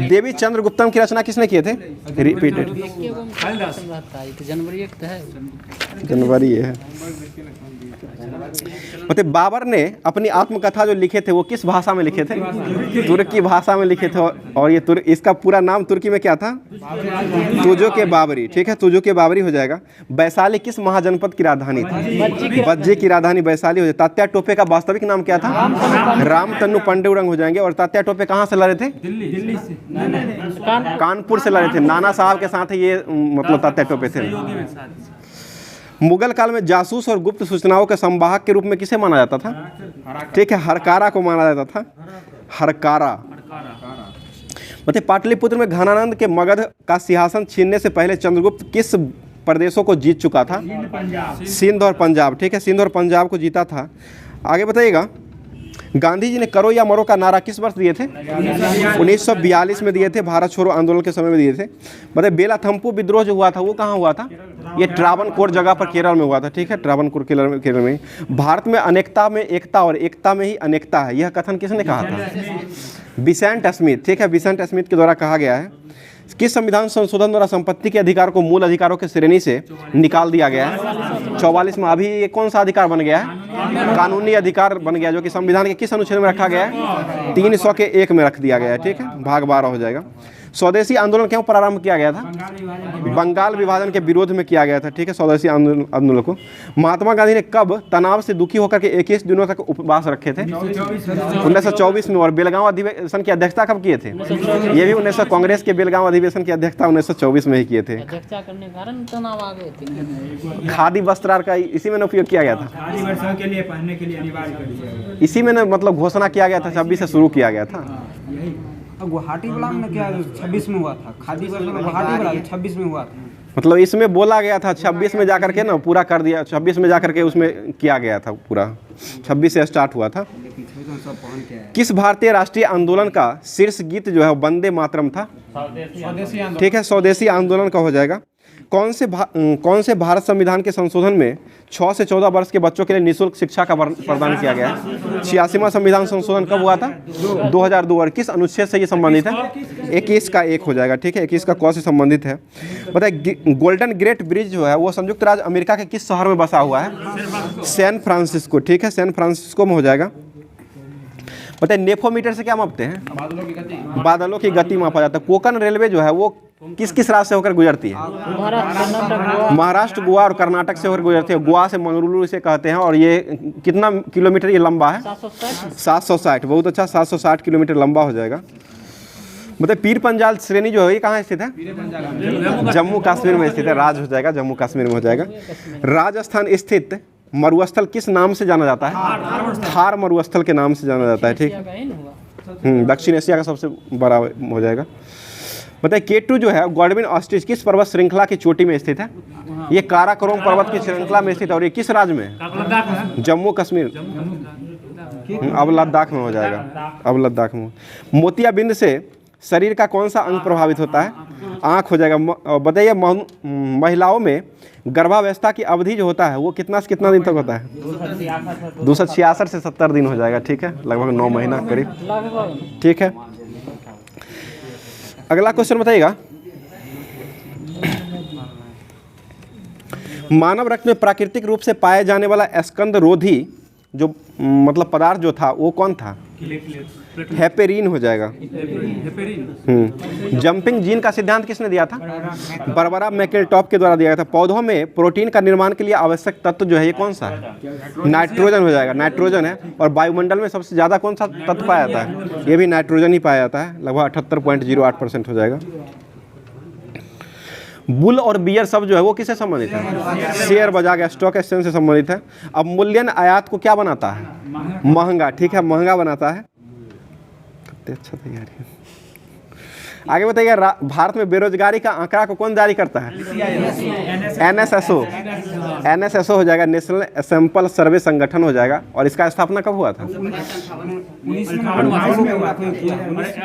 देवी चंद्रगुप्तम की रचना किसने किए थे? रिपीटेड जनवरी 1 है। जनवरी ये है। मतलब बाबर ने अपनी आत्मकथा जो लिखे थे वो किस भाषा में लिखे थे? तुर्की भाषा में लिखे थे। और ये इसका पूरा नाम तुर्की में क्या था? तुजो के बाबरी। ठीक है, तुजो के बाबरी हो जाएगा। वैशाली किस महाजनपद की राजधानी थी? बज्जे की राजधानी वैशाली हो जाए। तात्या टोपे का वास्तविक नाम क्या था? रामतनु पांडुरंग हो जाएंगे। और तात्या टोपे कहाँ से लड़े थे? दिल्ली से कानपुर से लड़े थे। नाना साहब के साथ ये मतलब तात्या टोपे थे। मुगल काल में जासूस और गुप्त सूचनाओं के संवाहक के रूप में किसे माना जाता था? ठीक है, हरकारा को माना जाता था। हरकारा। मतलब पाटलिपुत्र में घनानंद के मगध का सिंहासन छीनने से पहले चंद्रगुप्त किस प्रदेशों को जीत चुका था? सिंध और पंजाब। ठीक है, सिंध और पंजाब को जीता था। आगे बताइएगा, गांधी जी ने करो या मरो का नारा किस वर्ष दिए थे? 1942 में दिए थे। भारत छोड़ो आंदोलन के समय में दिए थे। मतलब बेलाथम्पू विद्रोह जो हुआ था वो कहाँ हुआ था? ये ट्रावनकोर जगह पर केरल में हुआ था। ठीक है, ट्रावनकोर केरल में। भारत में अनेकता में एकता और एकता में ही अनेकता है, यह कथन किसने कहा था? Vincent Smith. ठीक है, विसेंट स्मिथ के द्वारा कहा गया है। किस संविधान संशोधन द्वारा संपत्ति के अधिकार को मूल अधिकारों की श्रेणी से निकाल दिया गया है? 44 में। अभी ये कौन सा अधिकार बन गया है? कानूनी अधिकार बन गया, जो कि संविधान के किस अनुच्छेद में रखा गया है? 301 में रख दिया गया है। ठीक है, भाग 12 हो जाएगा। स्वदेशी आंदोलन क्यों प्रारंभ किया गया था? बंगाल विभाजन के विरोध में किया गया था। ठीक है, स्वदेशी आंदोलन को। महात्मा गांधी ने कब तनाव से दुखी होकर के 21 दिनों तक उपवास रखे थे? 1924 में। और बेलगांव अधिवेशन की अध्यक्षता कब किए थे? ये भी 1900 कांग्रेस के बेलगांव अधिवेशन की अध्यक्षता 1924 में ही किए थे। अध्यक्षता करने के कारण तनाव आ गए थे। खादी वस्त्रार का इसी में उपयोग किया गया था। खादी वर्षों के लिए पहनने के लिए अनिवार्य कर दिया गया। इसी में मतलब घोषणा किया गया था, 26 से शुरू किया गया था। यही गुवाहाटी वाला में क्या 26 में हुआ था? खादी वर्ष में गुवाहाटी वाला 26 में हुआ था। मतलब इसमें बोला गया था 26 में जाकर के ना पूरा कर दिया। 26 में जाकर के उसमें किया गया था पूरा। 26 से स्टार्ट हुआ था। किस भारतीय राष्ट्रीय आंदोलन का शीर्ष गीत जो है वंदे मातरम था? ठीक है, स्वदेशी आंदोलन का हो जाएगा। कौन से भारत संविधान के संशोधन में 6 से 14 वर्ष के बच्चों के लिए निःशुल्क शिक्षा का प्रदान किया गया है? 86वां संविधान संशोधन कब हुआ था? 2002। और किस अनुच्छेद से ये संबंधित है? 21 का 1 हो जाएगा। ठीक है, 21 का क से संबंधित है। बताइए, गोल्डन गेट ब्रिज जो है वो संयुक्त राज्य अमेरिका के किस शहर में बसा हुआ है? San Francisco. ठीक है, सैन फ्रांसिस्को में हो जाएगा। बताइए, नेफोमीटर से क्या मापते हैं? बादलों की गति मापा जाता है। कोंकण रेलवे जो है वो किस किस राज्य से होकर गुजरती है? महाराष्ट्र, गोवा और कर्नाटक से होकर गुजरती है। गोवा से मंगलुरु इसे कहते हैं। और ये कितना किलोमीटर ये लंबा है? 760। बहुत अच्छा, 760 किलोमीटर लंबा हो जाएगा। मतलब पीर पंजाल श्रेणी जो है ये कहाँ स्थित है? जम्मू कश्मीर में स्थित है। राज हो जाएगा, जम्मू कश्मीर में हो जाएगा। राजस्थान स्थित मरुस्थल किस नाम से जाना जाता है? थार मरुस्थल के नाम से जाना जाता है। ठीक, दक्षिण एशिया का सबसे बड़ा हो जाएगा। बताइए, केटू जो है गॉडविन ऑस्ट्रिच किस पर्वत श्रृंखला की चोटी में स्थित है? ये काराकोरम पर्वत की श्रृंखला में स्थित है। और ये किस राज्य में? जम्मू कश्मीर। अब लद्दाख में हो जाएगा। अब लद्दाख में। मोतियाबिंद से शरीर का कौन सा अंग प्रभावित होता है? आँख हो जाएगा। बताइए, महिलाओं में गर्भावस्था की अवधि जो होता है वो कितना से कितना दिन तक होता है? 266 से 70 दिन हो जाएगा। ठीक है, लगभग 9 महीना करीब। ठीक है, अगला क्वेश्चन बताइएगा, मानव रक्त में प्राकृतिक रूप से पाए जाने वाला स्कंदरोधी जो मतलब पदार्थ जो था वो कौन था? हेपेरिन हो जाएगा। जंपिंग जीन का सिद्धांत किसने दिया था? बारबरा मैकलेटॉप के द्वारा दिया गया था। पौधों में प्रोटीन का निर्माण के लिए आवश्यक तत्व जो है ये कौन सा है? नाइट्रोजन हो जाएगा। नाइट्रोजन है। और वायुमंडल में सबसे ज़्यादा कौन सा तत्व पाया जाता है? ये भी नाइट्रोजन ही पाया जाता है। लगभग 78.08% हो जाएगा। बुल और बियर सब जो है वो किससे संबंधित है? शेयर बाजार, स्टॉक एक्सचेंज से संबंधित है। अब मूल्यन आयात को क्या बनाता है? महंगा। ठीक है, महंगा बनाता है। कितने अच्छा तैयारी है। आगे बताइए, भारत में बेरोजगारी का आंकड़ा को कौन जारी करता है? एनएसएसओ। एनएसएसओ हो जाएगा, नेशनल सैंपल सर्वे संगठन हो जाएगा। और इसका स्थापना कब हुआ था?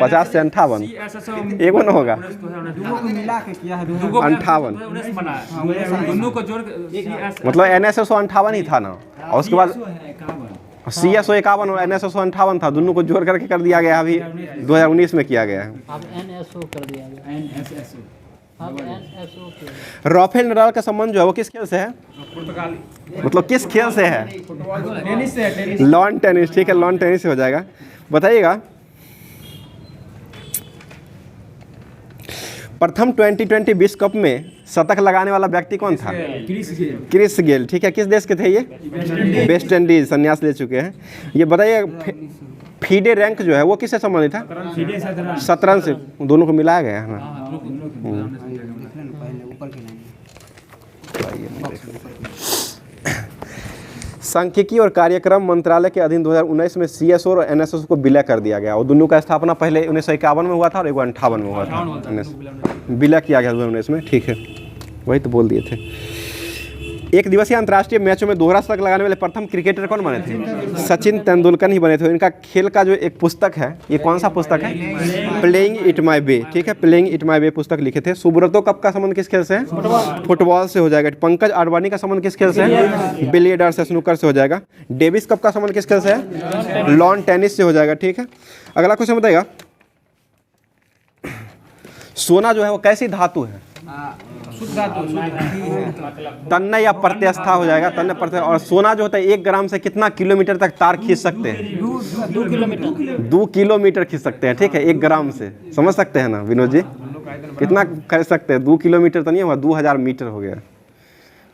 50 से 58, एगो न होगा, 58, मतलब एनएसएसओ 58 ही था ना। और उसके बाद CSO 51 और NSSO 58 था, दोनों को जोड़ करके कर दिया गया, अभी 2019 में किया गया है। अब NSO कर दिया गया। अब NSO के राफेल नडाल का संबंध जो है वो किस खेल से है? मतलब किस खेल से है? Lawn tennis. ठीक है, लॉन टेनिस से हो जाएगा। बताइएगा, प्रथम 2020 विश्व कप में शतक लगाने वाला व्यक्ति कौन था? Chris Gayle. ठीक है, किस देश के थे ये? वेस्ट इंडीज, संन्यास ले चुके हैं। ये बताइए, फीडे रैंक जो है वो किससे संबंधित था? शतरंज से। दोनों को मिलाया गया है ना। सांख्यिकी और कार्यक्रम मंत्रालय के अधीन 2019 में CSO और NSSO को विलय कर दिया गया। और दोनों का स्थापना पहले 1951 में हुआ था और 1958 में हुआ था। विलय किया गया 2019 में। ठीक है, वही तो बोल दिए थे। एक दिवसीय अंतर्राष्ट्रीय मैचों में दोहरा शतक लगाने वाले प्रथम क्रिकेटर कौन बने थे? सचिन तेंदुलकर ही बने थे। इनका खेल का जो एक पुस्तक है, ये कौन सा पुस्तक है? प्लेइंग इट माई वे। ठीक है, प्लेइंग इट माई वे पुस्तक लिखे थे। सुब्रतो कप का संबंध किस खेल से है? फुटबॉल से हो जाएगा। पंकज आडवाणी का संबंध किस खेल से है? बिलियर्ड से, स्नूकर से हो जाएगा। डेविस कप का संबंध किस खेल से है? लॉन टेनिस से हो जाएगा। ठीक है, अगला क्वेश्चन बताइएगा, सोना जो है वो कैसी धातु है? तन्य या प्रत्यस्था हो जाएगा, तन्य प्रत्यस्था। और सोना जो होता है 1 ग्राम से कितना किलोमीटर तक तार खींच सकते हैं? 2 किलोमीटर खींच सकते हैं। ठीक है, 1 ग्राम से, समझ सकते हैं ना विनोद जी? कितना खींच सकते हैं? 2 किलोमीटर तो नहीं हुआ, 2000 मीटर हो गया।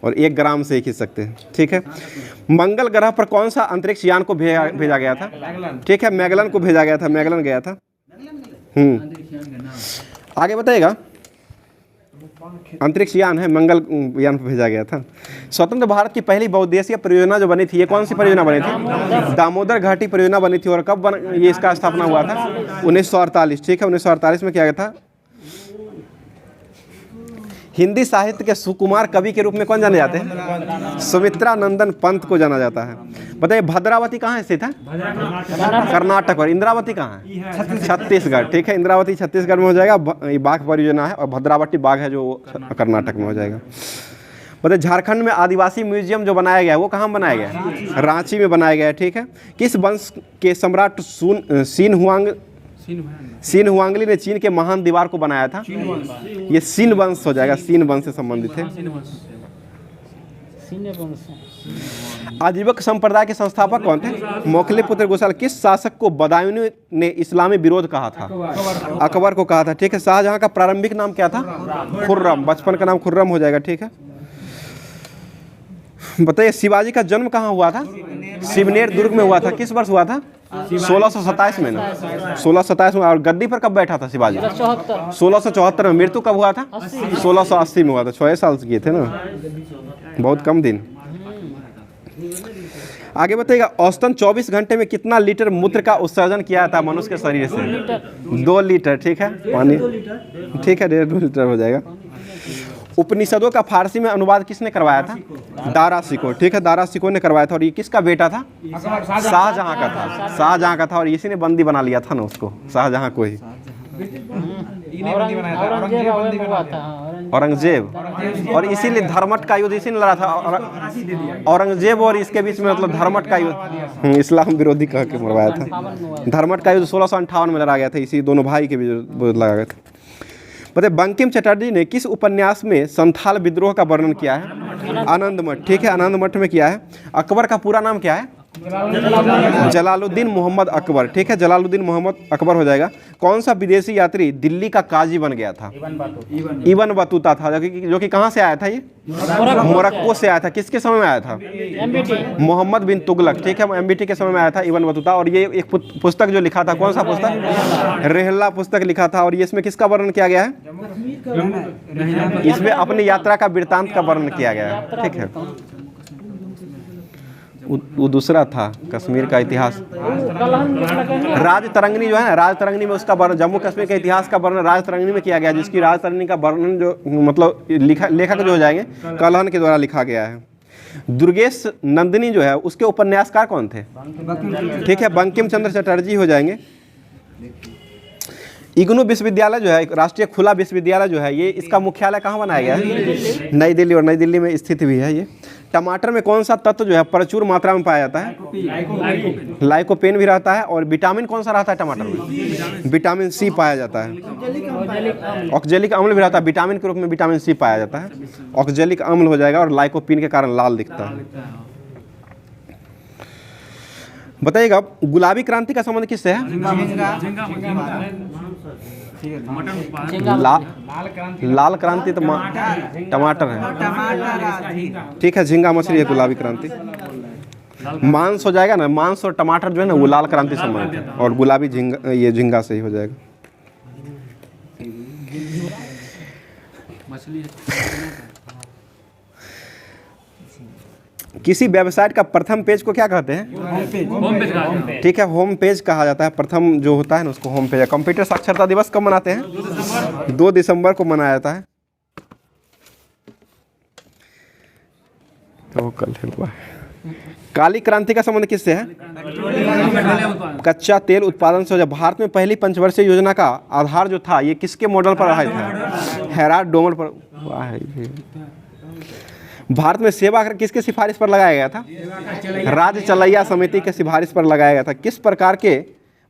और 1 ग्राम से ही खींच सकते हैं। ठीक है, मंगल ग्रह पर कौन सा अंतरिक्ष यान को भेजा गया था? ठीक है, मैगलन को भेजा गया था। मैगलन गया था। आगे बताइएगा, अंतरिक्ष यान है, मंगल यान पर भेजा गया था। स्वतंत्र भारत की पहली बहुउद्देशीय परियोजना जो बनी थी, ये कौन सी परियोजना बनी थी? दामोदर घाटी परियोजना बनी थी। और कब ये इसका स्थापना हुआ था? 1948। ठीक है, 1948 में किया गया था। हिंदी साहित्य के सुकुमार कवि के रूप में कौन जाने जाते हैं? सुमित्रा नंदन पंत को जाना जाता है। बताइए, भद्रावती कहाँ स्थित है? कर्नाटक। और इंद्रावती कहाँ है? छत्तीसगढ़। ठीक है, इंद्रावती छत्तीसगढ़ में हो जाएगा। ये बाघ परियोजना है। और भद्रावती बाघ है जो कर्नाटक में हो जाएगा। बताइए, झारखंड में आदिवासी म्यूजियम जो बनाया गया है वो कहाँ बनाया गया है? रांची में बनाया गया है। ठीक है, किस वंश के सम्राट सीन हुआंगली ने चीन के महान दीवार को बनाया था? ये सीन वंश हो जाएगा, सीन वंश से संबंधित है। आजीवक संप्रदाय के संस्थापक कौन थे? मोखले-पुत्र गोसाल। किस शासक को बदायूं ने इस्लामी विरोध कहा था? अकबर को कहा था। ठीक है, शाहजहां का प्रारंभिक नाम क्या था? खुर्रम। बचपन का नाम खुर्रम हो जाएगा। ठीक है, बताइए, शिवाजी का जन्म कहाँ हुआ था? शिवनेर दुर्ग में हुआ था। किस वर्ष हुआ था? 1627 में ना, 1627 में। और गद्दी पर कब बैठा था शिवाजी? 1674 में। मृत्यु कब हुआ था? 1680 में हुआ था। 6 साल से किए थे ना, बहुत कम दिन। आगे बताइएगा, औसतन 24 घंटे में कितना लीटर मूत्र का उत्सर्जन किया था मनुष्य के शरीर से? 2 लीटर। ठीक है, पानी। ठीक है, 1.5 लीटर हो जाएगा। उपनिषदों का फारसी में अनुवाद किसने करवाया था? दारा शिकोह। ठीक है, दारा शिकोह ने करवाया था। और ये किसका बेटा था? शाहजहां का था। शाहजहां का था। और इसी ने बंदी बना लिया था ना उसको, शाहजहां को ही। औरंगजेब। और इसीलिए धर्मट का युद्ध इसी ने लड़ा था। औरंगजेब और इसके बीच में मतलब धर्मट का युद्ध, इस्लाम विरोधी कह के मरवाया था। धर्मट का युद्ध 1658 में लड़ा गया था। इसी दोनों भाई के बीच लड़ा गया था। बताइए, बंकिम चटर्जी ने किस उपन्यास में संथाल विद्रोह का वर्णन किया है? आनंद मठ। ठीक है, आनंद मठ में किया है। अकबर का पूरा नाम क्या है? जलालुद्दीन मोहम्मद अकबर। ठीक है, जलालुद्दीन मोहम्मद अकबर हो जाएगा। कौन सा विदेशी यात्री दिल्ली का काजी बन गया था? इबन बतूता था, जो कि कहाँ से आया था? ये मोरक्को से आया था। किसके समय में आया था? मोहम्मद बिन तुगलक। ठीक है, MBT के समय में आया था इबन बतूता। और ये एक पुस्तक जो लिखा था, कौन सा पुस्तक? रेहला पुस्तक लिखा था। और ये इसमें किसका वर्णन किया गया है? इसमें अपनी यात्रा का वृत्तांत का वर्णन किया गया है। ठीक है, वो दूसरा था कश्मीर का इतिहास। कलहन लिखना कहेंगे। राज तरंगिणी जो है ना, राज तरंगिणी में उसका वर्णन, जम्मू कश्मीर के इतिहास का वर्णन राज तरंगिणी में किया गया, जिसकी राज तरंगिणी का वर्णन जो मतलब लेखक जो हो जाएंगे कलहन के द्वारा लिखा गया है। दुर्गेश नंदिनी जो है उसके उपन्यासकार कौन थे? ठीक है, बंकिम चंद्र चटर्जी हो जाएंगे। इग्नू विश्वविद्यालय जो है, राष्ट्रीय खुला विश्वविद्यालय जो है, ये इसका मुख्यालय कहाँ बनाया गया है? नई दिल्ली, और नई दिल्ली में स्थित भी है ये। टमाटर में कौन सा तत्व जो है प्रचुर मात्रा में पाया जाता है? लाइकोपेन भी रहता है। और विटामिन कौन सा रहता है टमाटर में? विटामिन सी पाया जाता है। ऑक्जेलिक अम्ल भी रहता है, विटामिन के रूप में विटामिन सी पाया जाता है। ऑक्जेलिक अम्ल हो जाएगा और लाइकोपेन के कारण लाल दिखता है। बताइएगा गुलाबी क्रांति का संबंध किससे है? लाल क्रांति तो टमाटर है। ठीक है, झींगा मछली है गुलाबी क्रांति। मांस हो जाएगा ना, मांस और टमाटर जो है ना वो लाल क्रांति संबंधित है, और गुलाबी झींगा, ये झींगा से ही हो जाएगा। किसी वेबसाइट का प्रथम पेज को क्या कहते हैं? ठीक है, होम पेज कहा जाता है। प्रथम जो होता है ना उसको होम पेज है। कंप्यूटर साक्षरता दिवस कब मनाते हैं? 2 दिसंबर को मनाया जाता है। तो कल हुआ है। काली क्रांति का संबंध किससे है? कच्चा तेल उत्पादन से। भारत में पहली पंचवर्षीय योजना का आधार जो था ये किसके मॉडल पर आधारित है? हेराल्ड डोमर पर। वाह, भारत में सेवा कर किसके सिफारिश पर लगाया गया था? राज्य चलैया समिति के सिफारिश पर लगाया गया था। किस प्रकार के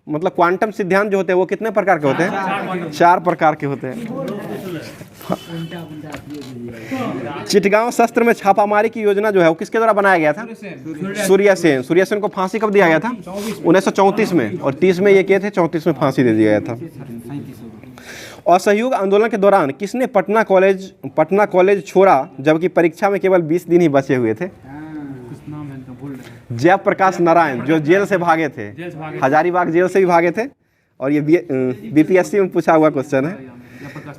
मतलब क्वांटम सिद्धांत जो होते हैं वो कितने प्रकार के होते हैं? 4 प्रकार के होते हैं। चिटगांव शस्त्र में छापामारी की योजना जो है वो किसके द्वारा बनाया गया था? सूर्यसेन। सूर्यसेन को फांसी कब दिया गया था? 1934 में, और 30 में ये किए थे, 34 में फांसी दे दिया गया था। असहयोग आंदोलन के दौरान किसने पटना कॉलेज छोड़ा जबकि परीक्षा में केवल 20 दिन ही बचे हुए थे? जयप्रकाश नारायण, जो जेल से भागे थे, हजारीबाग जेल से भी भागे थे, और ये बीपीएससी में पूछा हुआ क्वेश्चन है,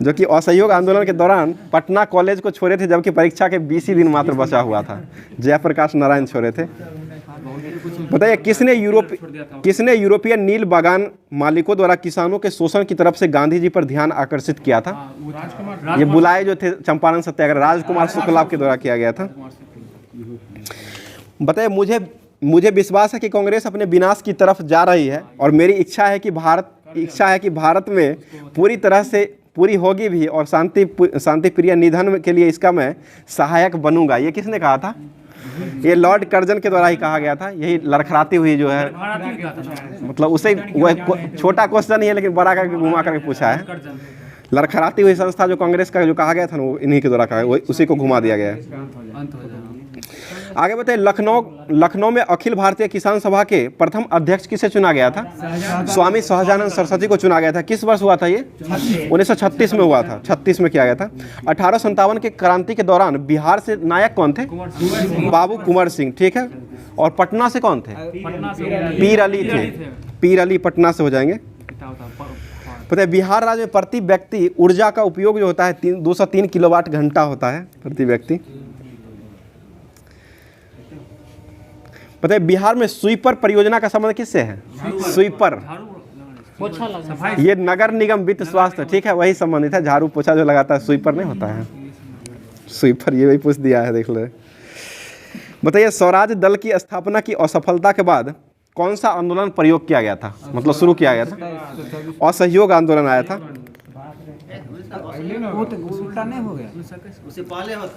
जो कि असहयोग आंदोलन के दौरान पटना कॉलेज को छोड़े थे जबकि परीक्षा के 20 ही दिन मात्र बचा हुआ था। जयप्रकाश नारायण छोड़े थे। बताइए किसने यूरोपियन नील बागान मालिकों द्वारा किसानों के शोषण की तरफ से गांधी जी पर ध्यान आकर्षित किया था? ये बुलाए जो थे चंपारण सत्याग्रह, राजकुमार शुक्लाभ के द्वारा किया गया था। बताइए मुझे विश्वास है कि कांग्रेस अपने विनाश की तरफ जा रही है, और मेरी इच्छा है कि भारत में पूरी तरह से पूरी होगी भी, और शांति प्रिय निधन के लिए इसका मैं सहायक बनूंगा। ये किसने कहा था? ये लॉर्ड कर्जन के द्वारा ही कहा गया था। यही लड़खड़ाती हुई जो है, मतलब उसे वो छोटा क्वेश्चन ही है लेकिन बड़ा करके घुमा करके पूछा है। लड़खड़ाती हुई संस्था जो कांग्रेस का जो कहा गया था ना वो इन्हीं के द्वारा कहा गया, उसी को घुमा दिया गया है। आगे बताइए लखनऊ में अखिल भारतीय किसान सभा के प्रथम अध्यक्ष किसे चुना गया था? स्वामी सहजानंद सरस्वती को चुना गया था। किस वर्ष हुआ था ये? 1936 में हुआ था। 36 में किया गया था। 1857 के क्रांति के दौरान बिहार से नायक कौन थे? बाबू कुंवर सिंह। ठीक है, और पटना से कौन थे? पीर अली थे। पीर अली पटना से हो जाएंगे। पता है बिहार राज्य में प्रति व्यक्ति ऊर्जा का उपयोग जो होता है 203 किलोवाट घंटा होता है प्रति व्यक्ति। पता है बिहार में स्वीपर परियोजना का संबंध किससे है? स्वीपर, ये नगर निगम वित्त स्वास्थ्य, ठीक है, वही संबंधित है। झाड़ू पोछा जो लगाता है स्वीपर नहीं होता है, स्वीपर। ये वही पूछ दिया है, देख लो। बताइए स्वराज दल की स्थापना की असफलता के बाद कौन सा आंदोलन प्रयोग किया गया था, मतलब शुरू किया गया था? असहयोग आंदोलन आया था।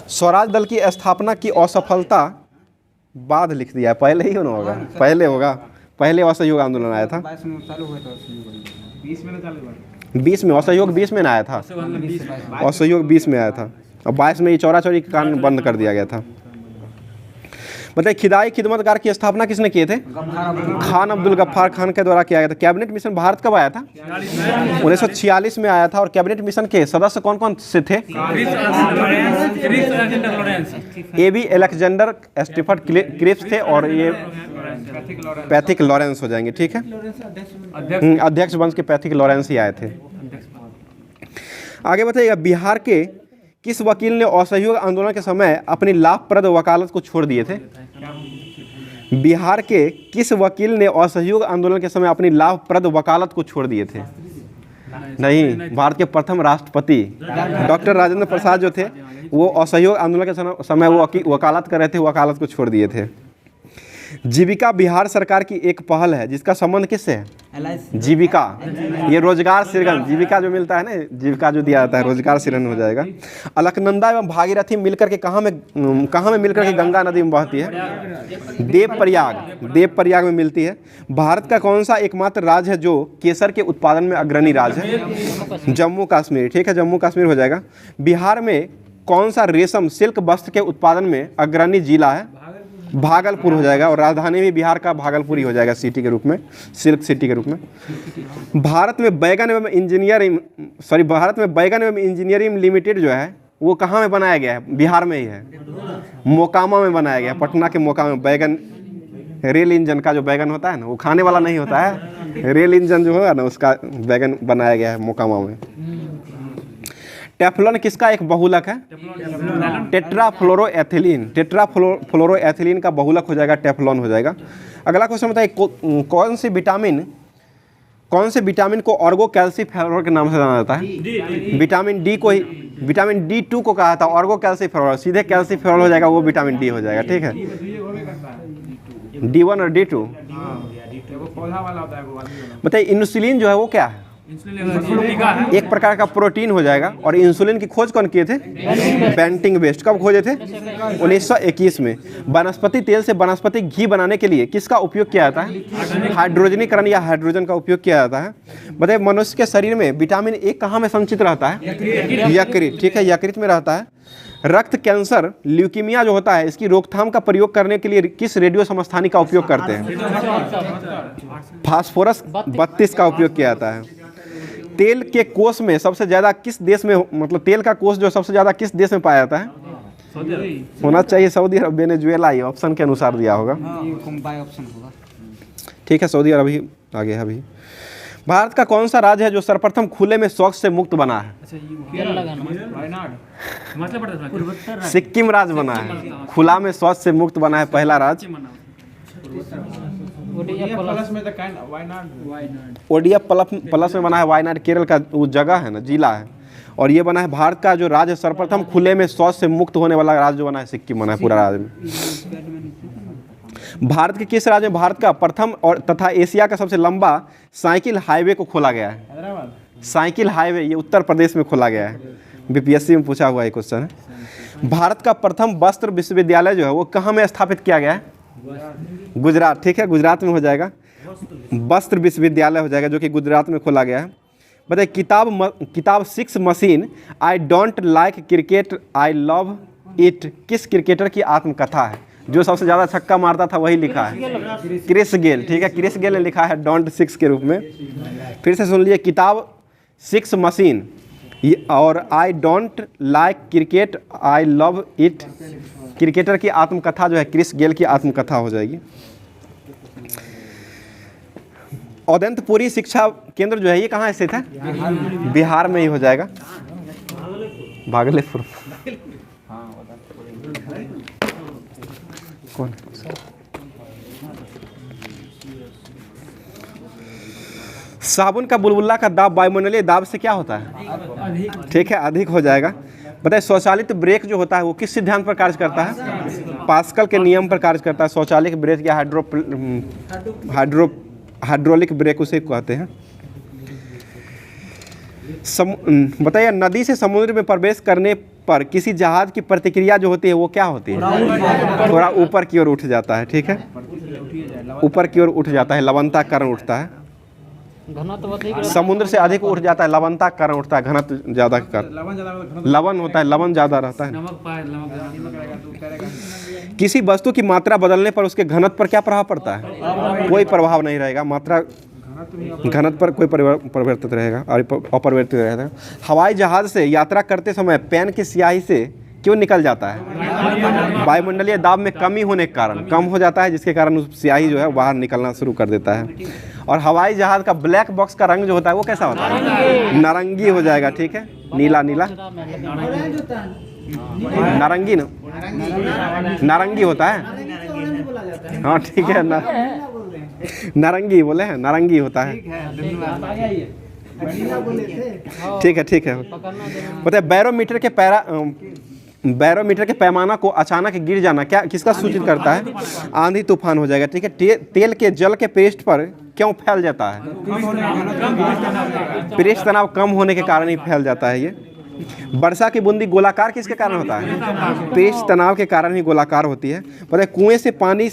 स्वराज दल की स्थापना की असफलता बाद लिख दिया है, पहले ही होगा, पहले होगा। पहले असहयोग आंदोलन आया था 20 में, असहयोग 20 में ना आया था, असहयोग 20 में आया था, और 22 में ये चौरा-चौरी के कारण बंद कर दिया गया था। बताइए खिदाई खिदमतगार की स्थापना किसने किए थे? खान अब्दुल गफ्फार खान के द्वारा किया गया था। कैबिनेट मिशन भारत कब आया था? 1946 में आया था। और कैबिनेट मिशन के सदस्य कौन कौन से थे? एबी अलेक्जेंडर स्टीफर्ड क्रिप्स थे, और ये पैथिक लॉरेंस हो जाएंगे। ठीक है, अध्यक्ष वंश के पैथिक लॉरेंस ही आए थे। आगे बताइएगा बिहार के किस वकील ने असहयोग आंदोलन के समय अपनी लाभप्रद वकालत को छोड़ दिए थे? बिहार के किस वकील ने असहयोग आंदोलन के समय अपनी लाभप्रद वकालत को छोड़ दिए थे? नहीं, भारत के प्रथम राष्ट्रपति डॉक्टर राजेंद्र प्रसाद जो थे वो असहयोग आंदोलन के समय वो वकालत कर रहे थे, वकालत को छोड़ दिए थे। जीविका बिहार सरकार की एक पहल है जिसका संबंध किससे है? जीविका, ये रोजगार सृजन, जीविका जो मिलता है ना, जीविका जो दिया जाता है, रोजगार सृजन हो जाएगा। अलकनंदा एवं भागीरथी मिलकर के कहाँ में मिलकर के गंगा नदी में बहती है? देवप्रयाग में मिलती है। भारत का कौन सा एकमात्र राज्य है जो केसर के उत्पादन में अग्रणी राज्य है? जम्मू कश्मीर, ठीक है, जम्मू कश्मीर हो जाएगा। बिहार में कौन सा रेशम सिल्क वस्त्र के उत्पादन में अग्रणी जिला है? भागलपुर हो जाएगा। और राजधानी भी बिहार का भागलपुर ही हो जाएगा सिटी के रूप में, सिल्क सिटी के रूप में। भारत में बैगन एवं इंजीनियरिंग लिमिटेड जो है वो कहाँ में बनाया गया है? बिहार में ही है, मोकामा में बनाया गया है, पटना के मोकामा में। बैगन रेल इंजन का जो बैगन होता है ना, वो खाने वाला नहीं होता है, रेल इंजन जो है ना उसका बैगन बनाया गया है मोकामा में। टेफ्लॉन किसका एक बहुलक है? टेट्राफ्लोरोएथिलीन, टेट्राफ्लोरोएथिलीन का बहुलक हो जाएगा, टेफ्लॉन हो जाएगा। अगला क्वेश्चन बताइए, कौन से विटामिन को ऑर्गो कैल्सीफेरॉल के नाम से जाना जाता है? विटामिन D2 को कहा था ऑर्गो कैल्सीफेरॉल, सीधे कैल्सीफेरॉल हो जाएगा, वो विटामिन D हो जाएगा, ठीक है। D1 और D2 बताइए। इंसुलिन जो है वो क्या है? एक प्रकार का प्रोटीन हो जाएगा। और इंसुलिन की खोज कौन किए थे? Banting Best. कब खोजे थे? 1921 में। वनस्पति तेल से वनस्पति घी बनाने के लिए किसका उपयोग किया जाता है? हाइड्रोजनीकरण या हाइड्रोजन का उपयोग किया जाता है। बताइए, मनुष्य के शरीर में विटामिन ए कहाँ में संचित रहता है? यकृत, ठीक है, यकृत में रहता है। रक्त कैंसर, ल्यूकीमिया जो होता है, इसकी रोकथाम का प्रयोग करने के लिए किस रेडियो समस्थानिक का उपयोग करते हैं? फास्फोरस 32 का उपयोग किया जाता है। तेल के कोष में सबसे ज़्यादा किस देश में, मतलब तेल का कोष जो सबसे ज़्यादा किस देश में पाया जाता है? होना चाहिए सऊदी अरब, वेनेजुएला, ये ऑप्शन के अनुसार दिया होगा, ठीक है, सऊदी अरब ही आगे है अभी। भारत का कौन सा राज्य है जो सर्वप्रथम खुले में शौच से मुक्त बना है? सिक्किम राज्य बना है, खुला में शौच से मुक्त बना है पहला राज्य। ओडिया प्लस में बना है वायनाड, केरल का वो जगह है ना, जिला है। और ये बना है भारत का जो राज्य सर्वप्रथम खुले में शौच से मुक्त होने वाला राज्य जो बना है, सिक्किम बना है पूरा राज्य में। भारत के किस राज्य में भारत का प्रथम और तथा एशिया का सबसे लंबा साइकिल हाईवे को खोला गया है? साइकिल हाईवे, ये उत्तर प्रदेश में खोला गया है, बीपीएससी में पूछा हुआ है क्वेश्चन है। भारत का प्रथम वस्त्र विश्वविद्यालय जो है वो कहाँ में स्थापित किया गया है? गुजरात, ठीक है, गुजरात में हो जाएगा, वस्त्र विश्वविद्यालय हो जाएगा, जो कि गुजरात में खोला गया है। बताइए, किताब 6 machine, I don't like cricket I love it किस क्रिकेटर की आत्मकथा है? जो सबसे ज़्यादा छक्का मारता था वही लिखा है, क्रिस गेल, ठीक है, क्रिस गेल ने लिखा है डोंट 6 के रूप में। फिर से सुन लिए, किताब 6 मशीन और I don't like cricket I love it, cricketer की आत्मकथा जो है क्रिस गेल की आत्मकथा हो जाएगी। औदंतपुरी शिक्षा केंद्र जो है ये कहाँ स्थित है? बिहार में ही हो जाएगा, भागलपुर। कौन? साबुन का बुलबुला का दाब वायुमंडलीय दाब से क्या होता है? ठीक है, अधिक हो जाएगा। बताइए, स्वचालित ब्रेक जो होता है वो किस सिद्धांत पर कार्य करता है? पास्कल के नियम पर कार्य करता है। स्वचालित ब्रेक या हाइड्रोलिक ब्रेक उसे कहते हैं। बताइए, नदी से समुद्र में प्रवेश करने पर किसी जहाज की प्रतिक्रिया जो होती है वो क्या होती है? थोड़ा ऊपर की ओर उठ जाता है, ठीक है, ऊपर की ओर उठ जाता है, लवणताकरण उठता है। समुद्र से अधिक उठ जाता है, लवणताकरण उठता है, घनत्व ज्यादा कर, लवण होता है, लवण ज्यादा रहता है। किसी वस्तु की मात्रा बदलने पर उसके घनत्व पर क्या प्रभाव पड़ता है? कोई प्रभाव नहीं रहेगा, मात्रा घनत्व पर कोई परिवर्तित रहेगा और अपरिवर्तित रहेगा। हवाई जहाज से यात्रा करते समय पेन की स्याही से क्यों निकल जाता है? वायुमंडलीय दाब में कमी होने के कारण कम हो जाता है, जिसके कारण उस स्याही जो है बाहर निकलना शुरू कर देता है। और हवाई जहाज का ब्लैक बॉक्स का रंग जो होता है वो कैसा होता है? नारंगी हो जाएगा, ठीक है, नीला नीला, नारंगी ना, नारंगी होता है, हाँ ठीक है ना, नारंगी बोले हैं, नारंगी होता है। ठीक है ठीक है। बताइए बैरोमीटर के पैमाना को अचानक गिर जाना क्या किसका सूचित करता है? आंधी तूफान हो जाएगा। ठीक है। तेल के जल के पृष्ठ पर क्यों फैल जाता है? पृष्ठ तनाव कम होने के कारण ही फैल जाता है ये। वर्षा की बूंदी गोलाकार किसके कारण होता है? पृष्ठ तनाव के कारण ही गोलाकार होती है। पता है कुएं से पानी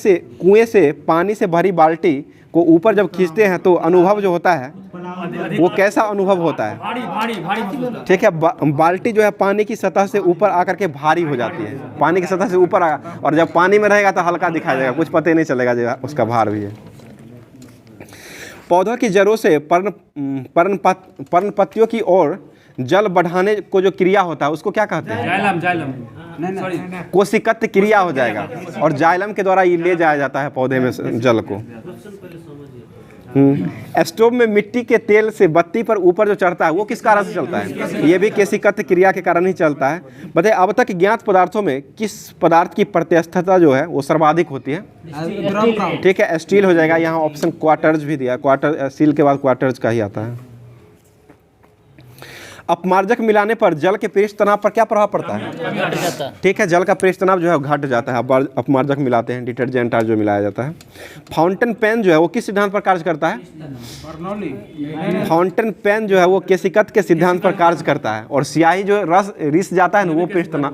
से भरी बाल्टी को ऊपर जब खींचते हैं तो अनुभव जो होता है वो कैसा अनुभव होता है? ठीक है। बाल्टी जो है पानी की सतह से ऊपर आकर के भारी हो जाती है, पानी की सतह से ऊपर और जब पानी में रहेगा तो हल्का दिखाई देगा, कुछ पता ही नहीं चलेगा जो उसका भार भी है। पौधों की जड़ों से पर्णपत्तियों की ओर जल बढ़ाने को जो क्रिया होता है उसको क्या कहते हैं? नहीं कोशिकत्व क्रिया हो जाएगा और जाइलम के द्वारा ये ले जाया जाता है पौधे में जल को। स्टोव में मिट्टी के तेल से बत्ती पर ऊपर जो चढ़ता है वो किस कारण से चलता है? ये भी कोशिकत्व क्रिया के कारण ही चलता है। बताइए अब तक ज्ञात पदार्थों में किस पदार्थ की प्रत्यस्थता जो है वो सर्वाधिक होती है? ठीक है, स्टील हो जाएगा। यहाँ ऑप्शन क्वार्टर्ज भी दिया, क्वार्टर स्टील के बाद क्वार्टर्ज का ही आता है। अपमार्जक मिलाने पर जल के पृष्ठ तनाव पर क्या प्रभाव पड़ता है? ठीक है, जल का पृष्ठ तनाव जो है घट जाता है। अपमार्जक मिलाते हैं, डिटर्जेंट जो मिलाया जाता है। फाउंटेन पेन जो है वो किस सिद्धांत पर कार्य करता है? फाउंटेन पेन जो है वो कोशिकत्व के सिद्धांत पर कार्य करता है। और स्याही जो रिस जाता है ना वो पृष्ठ तनाव,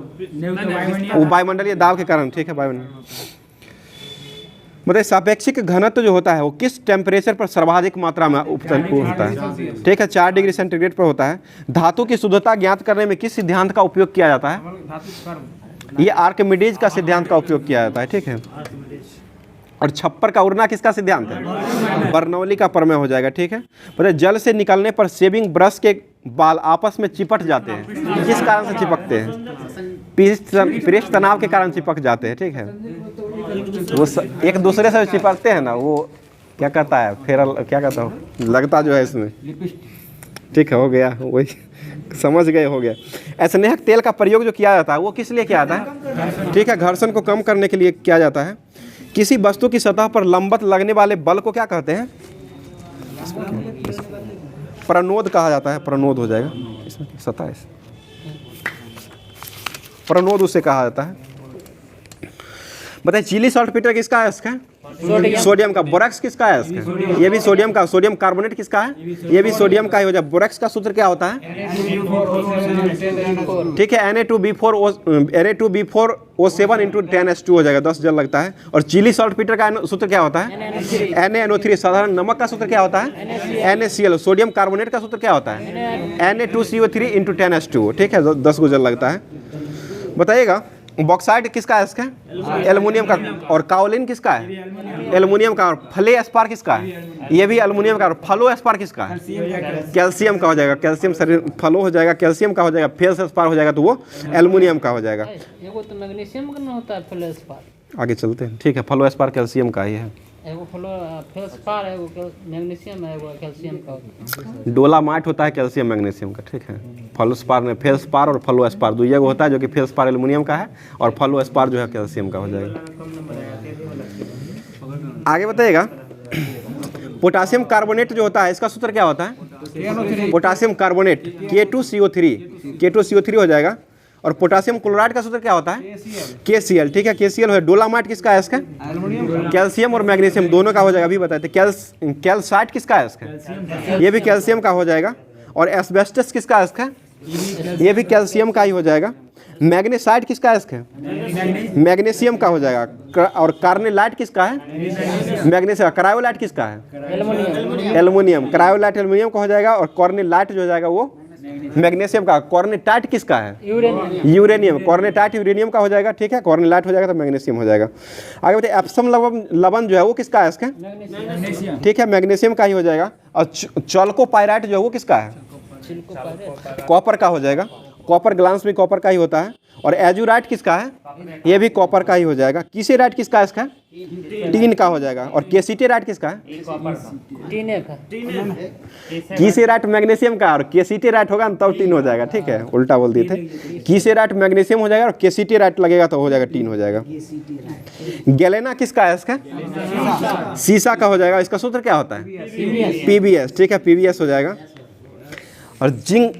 वो वायुमंडलीय दाब के कारण। ठीक है, वायुमंडल। मतलब सापेक्षिक घनत्व जो होता है वो किस टेम्परेचर पर सर्वाधिक मात्रा में होता है? ठीक है, 4 डिग्री सेंटीग्रेड पर होता है। धातु की शुद्धता ज्ञात करने में किस सिद्धांत का उपयोग किया जाता है? ये आर्किमिडीज का सिद्धांत का उपयोग किया जाता है। ठीक है। और छप्पर का उड़ना किसका सिद्धांत है? बर्नौली का प्रमेय हो जाएगा। ठीक है। मतलब जल से निकलने पर शेविंग ब्रश के बाल आपस में चिपट जाते हैं, किस कारण से चिपकते हैं? पृष्ठ तनाव के कारण चिपक जाते हैं। ठीक है, वो एक दूसरे से चिपकते हैं ना, वो क्या कहता है फेरल, क्या कहता हूँ लगता जो है इसमें। ठीक है, हो गया, वही समझ गए, हो गया। स्नेहक तेल का प्रयोग जो किया जाता है वो किस लिए किया जाता है? ठीक है, घर्षण को कम करने के लिए किया जाता है। किसी वस्तु की सतह पर लंबवत लगने वाले बल को क्या कहते हैं? प्रणोद कहा जाता है। प्रणोद हो जाएगा, इसमें सतह है, प्रणोद उसे कहा जाता है। बताइए चिली सॉल्ट पीटर किसका अयस्क है? सोडियम का। बोरैक्स किसका अयस्क है? ये भी सोडियम का। सोडियम कार्बोनेट किसका है? ये भी सोडियम का ही हो जाए। बोरैक्स का सूत्र क्या होता है? ठीक है, Na2B4O7 × 10H2 हो जाएगा, 10 जल लगता है। और चिली सॉल्ट पीटर का सूत्र क्या होता है? NaNO3। साधारण नमक का सूत्र क्या होता है? NaCl। सोडियम कार्बोनेट का सूत्र क्या होता है? Na2CO3 × 10H2। ठीक है, 10 को जल लगता है। बताइएगा बॉक्साइट किसका अयस्क है? एल्युमिनियम का। और काओलिन किसका है? एल्युमिनियम का। और फ्लेस्पार किसका है? ये भी एल्युमिनियम का। और फ्लोएस्पार किसका है? कैल्शियम का हो जाएगा। कैल्शियम शरीर फ्लो हो जाएगा, कैल्शियम का हो जाएगा। फेल्सपार हो जाएगा तो वो एल्युमिनियम का हो जाएगा। एगो तो मैग्नीशियम का ना होता है फ्लोस्पार। आगे चलते हैं। ठीक है, फ्लोएस्पार कैल्शियम का ही है। एगो फेल्सपार है, एगो मैग्नीशियम है, एगो कैल्शियम का होता है। डोलामाइट होता है कैल्शियम मैग्नीशियम का। ठीक है, फेल्सपार में फेल्सपार और फ्लोएस्पार दो एगो होता है, जो कि फेल्सपार एल्युमिनियम का है और फ्लोएस्पार जो है कैल्शियम का हो जाएगा। आगे बताइएगा पोटासियम कार्बोनेट जो होता है इसका सूत्र क्या होता है? पोटासियम कार्बोनेट K2CO3 हो जाएगा। और पोटासियम क्लोराइड का सूत्र क्या होता है? KCl। ठीक है, KCl है। डोलामाइट किसका अयस्क है? कैल्शियम और मैग्नीशियम दोनों का हो जाएगा। अभी बताते कैल्साइट किसका अयस्क है? ये भी कैल्शियम का हो जाएगा। और एस्बेस्टस किसका अयस्क है? ये भी कैल्शियम का ही हो जाएगा। मैग्नेसाइट किसका अयस्क है? मैग्नीशियम का हो जाएगा। और कार्नेलाइट किसका है? मैग्नीशियम। क्रायोलाइट किसका है? एल्युमिनियम। क्रायोलाइट एल्युमिनियम का हो जाएगा। और कॉर्नेलाइट जो हो जाएगा वो मैग्नीशियम का। कॉर्नेटाइट किसका है? यूरेनियम। कॉर्नेटाइट यूरेनियम का हो जाएगा। ठीक है, कॉर्नेलाइट हो जाएगा तो मैग्नीशियम हो जाएगा। आगे बताइए एप्सम लवण जो है वो किसका अयस्क है? ठीक है, मैग्नीशियम का ही हो जाएगा। और चौल्कोपाइराइट जो है वो किसका है? कॉपर का हो जाएगा। कॉपर ग्लांस भी कॉपर का ही होता है। और एजुराइट किसका है? ये भी कॉपर का ही हो जाएगा। कीसेराइट किसका है? इसका टीन का हो जाएगा। और केसिटेराइट किसका है? टीने का। कीसेराइट मैग्नीशियम का, और केसिटेराइट होगा ना तब टीन हो जाएगा। ठीक है, उल्टा बोल दिए थे। कीसेराइट मैग्नीशियम हो जाएगा और केसिटेराइट लगेगा तो हो जाएगा टीन हो जाएगा। गैलेना किसका है? इसका सीसा का हो जाएगा। इसका सूत्र क्या होता है? पीबीएस। ठीक है, पीबीएस हो जाएगा। और जिंक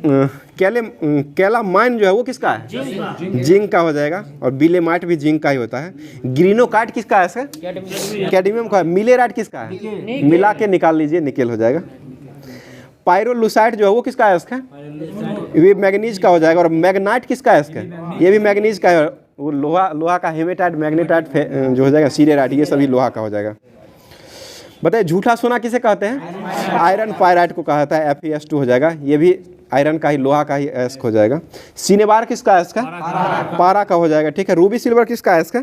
कैलामाइन जो है वो किसका है? जिंक का हो जाएगा। और बिलेमाइट भी जिंक का ही होता है। ग्रीनोकाइट किसका है? इसका कैडमियम का है। मिलेराइट किसका है? मिला के निकाल लीजिए, निकेल हो जाएगा। पायरोलुसाइट जो है वो किसका है? इसका ये मैग्नीज का हो जाएगा। और मैग्नाइट किसका है? इसका ये भी मैग्नीज का है। वो लोहा का हेमेटाइट, मैग्नेटाइट जो हो जाएगा, सीडेराइट, ये सभी लोहा का हो जाएगा। बताइए झूठा सोना किसे कहते हैं? आयरन पायराइट को कहा जाता है। FeS2 हो जाएगा। ये भी आयरन का ही, लोहा का ही एस्क हो जाएगा। सिनेबार किसका है? इसका पारा का हो जाएगा। ठीक है। रूबी सिल्वर किसका है? इसका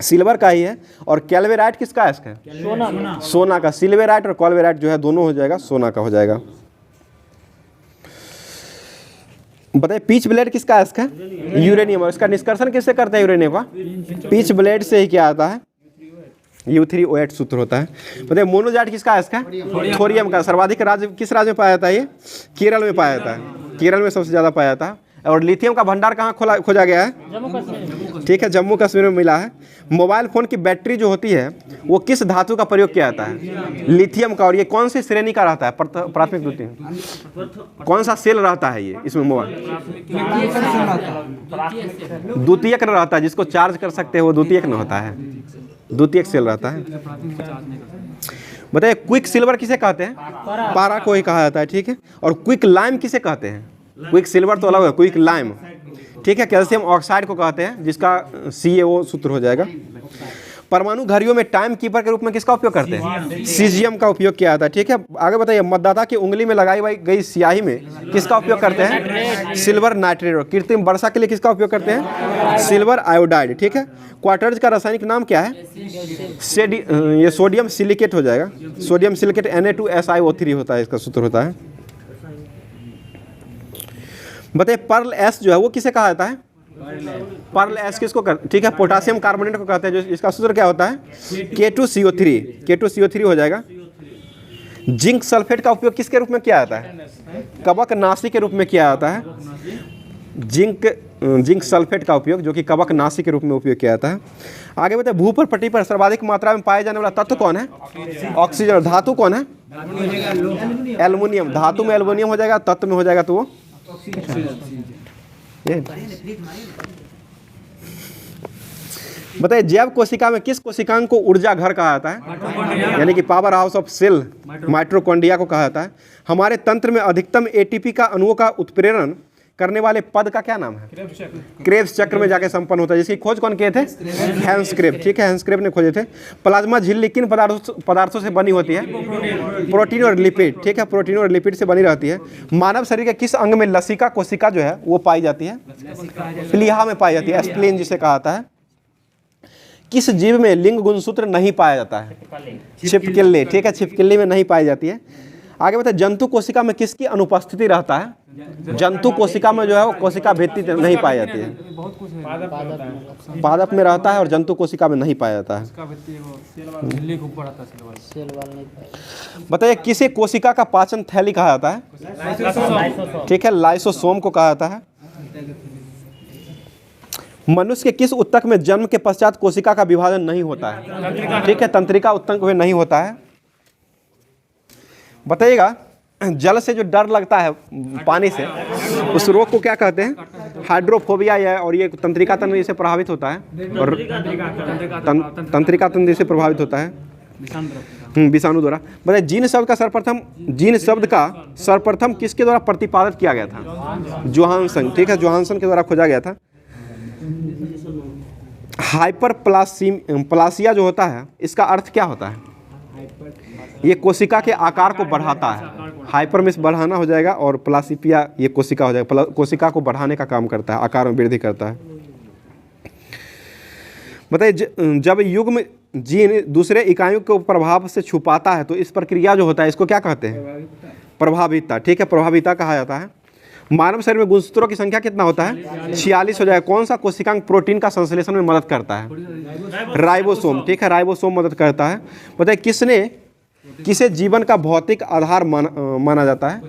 सिल्वर का ही है। और कैल्वेराइट किसका है? इसका सोना का। सिल्वेराइट और कैल्वेराइट जो है दोनों हो जाएगा, सोना का हो जाएगा। बताइए पीच ब्लेड किसका है? इसका यूरेनियम। और इसका निष्कर्षण किससे करते हैं यूरेनियम का? पीच ब्लेड से ही क्या आता है? U3O8 सूत्र होता है। बताइए मोनोजाइट किसका है? इसका थोरियम का। सर्वाधिक राज्य किस राज्य में पाया जाता है? ये केरल में पाया जाता है। केरल में सबसे ज़्यादा पाया जाता है। और लिथियम का भंडार कहाँ खोजा गया है? ठीक है, जम्मू कश्मीर में मिला है। मोबाइल फ़ोन की बैटरी जो होती है वो किस धातु का प्रयोग किया जाता है? लिथियम का। और ये कौन सी श्रेणी का रहता है? प्राथमिक, द्वितीय, कौन सा सेल रहता है ये इसमें? मोबाइल द्वितीयक न रहता है। जिसको चार्ज कर सकते हैं वो द्वितीयक न होता है, द्वितीयक सेल रहता है। बताइए क्विक सिल्वर किसे कहते हैं? पारा को ही कहा जाता है। ठीक है। और क्विक लाइम किसे कहते हैं? क्विक सिल्वर तो अलग है, क्विक लाइम। ठीक है। कैल्शियम ऑक्साइड को कहते हैं, जिसका CaO सूत्र हो जाएगा। परमाणु घड़ियों में टाइम कीपर के रूप में किसका उपयोग करते हैं? सीजियम का उपयोग किया जाता है। ठीक है। आगे बताइए मतदाता की उंगली में लगाई गई स्याही में किसका उपयोग करते हैं? Silver nitrate. कृत्रिम वर्षा के लिए किसका उपयोग करते हैं? Silver iodide. ठीक है। क्वार्टर्ज का रासायनिक नाम क्या है? ये सोडियम सिलिकेट हो जाएगा। सोडियम सिलिकेट Na2SiO3 होता है, इसका सूत्र होता है। बताइए पर्ल एस जो है वो किसे कहा जाता है? पर्ल एस किसको कहते? ठीक है, पोटासियम कार्बोनेट को कहते हैं। जो इसका सूत्र क्या होता है? K2CO3। K2CO3 हो जाएगा। जिंक सल्फेट का उपयोग किसके रूप में किया जाता है? कवकनाशी के रूप में किया जाता है। जिंक सल्फेट का उपयोग, जो कि कवकनाशी के रूप में उपयोग किया जाता है। आगे बताए भू पर पट्टी पर सर्वाधिक मात्रा में पाए जाने वाला तत्व कौन है? ऑक्सीजन। और धातु कौन है? एल्युमिनियम। धातु में एल्युमिनियम हो जाएगा, तत्व में हो जाएगा तो वो बताइए जैव कोशिका में किस कोशिकांग को ऊर्जा घर कहा जाता है? यानी कि power house of cell, mitochondria को कहा जाता है। हमारे तंत्र में अधिकतम ATP का अणुओं का उत्प्रेरण करने वाले पद का क्या नाम है? क्रेब्स चक्र में जाके संपन्न होता है, जिसकी खोज कौन किए थे? Hans Krebs. ठीक है, हैंस क्रेब्स ने खोजे थे। प्लाज्मा झिल्ली किन पदार्थों से बनी होती है? प्रोटीन और लिपिड। ठीक है, प्रोटीन और लिपिड से बनी रहती है। मानव शरीर के किस अंग में लसिका कोशिका जो है वो पाई जाती है? प्लीहा में पाई जाती है, स्प्लीन जिसे कहा जाता है। किस जीव में लिंग गुणसूत्र नहीं पाया जाता है? छिपकली। ठीक है, छिपकली में नहीं पाई जाती है। आगे बताए जंतु कोशिका में किसकी अनुपस्थिति रहता है? जंतु कोशिका में जो है वो कोशिका भित्ति नहीं पाई जाती है। पादप में रहता है और जंतु कोशिका में नहीं पाया जाता है। बताइए किसे कोशिका का पाचन थैली कहा जाता है? ठीक है, लाइसोसोम को कहा जाता है। मनुष्य के किस ऊतक में जन्म के पश्चात कोशिका का विभाजन नहीं होता है? ठीक है, तंत्रिका ऊतक में नहीं होता है। बताइएगा जल से जो डर लगता है पानी से, उस रोग को क्या कहते हैं? हाइड्रोफोबिया है। और ये तंत्रिका तंत्र से प्रभावित होता है और तंत्रिका तंत्र से प्रभावित होता है विषाणु द्वारा। बताइए जीन शब्द का सर्वप्रथम किसके द्वारा प्रतिपादित किया गया था? जोहानसन। ठीक है, जोहानसन के द्वारा खोजा गया था। हाइपरप्लासिया जो होता है इसका अर्थ क्या होता है? ये कोशिका के आकार को बढ़ाता है। हाइपर में बढ़ाना हो जाएगा और प्लासिपिया ये कोशिका हो जाएगा। कोशिका को बढ़ाने का काम करता है, आकार में वृद्धि करता है। बताइए जब युग्म जीन दूसरे इकाइयों को प्रभाव से छुपाता है तो इस प्रक्रिया जो होता है इसको क्या कहते हैं? प्रभाविता। ठीक है, प्रभाविता कहा जाता है। मानव शरीर में गुणसूत्रों की संख्या कितना होता है? 46 हो जाएगा। कौन सा कोशिकांग प्रोटीन का संश्लेषण में मदद करता है? राइबोसोम, ठीक है, राइबोसोम मदद करता है। बताइए किसे जीवन का भौतिक आधार माना जाता है?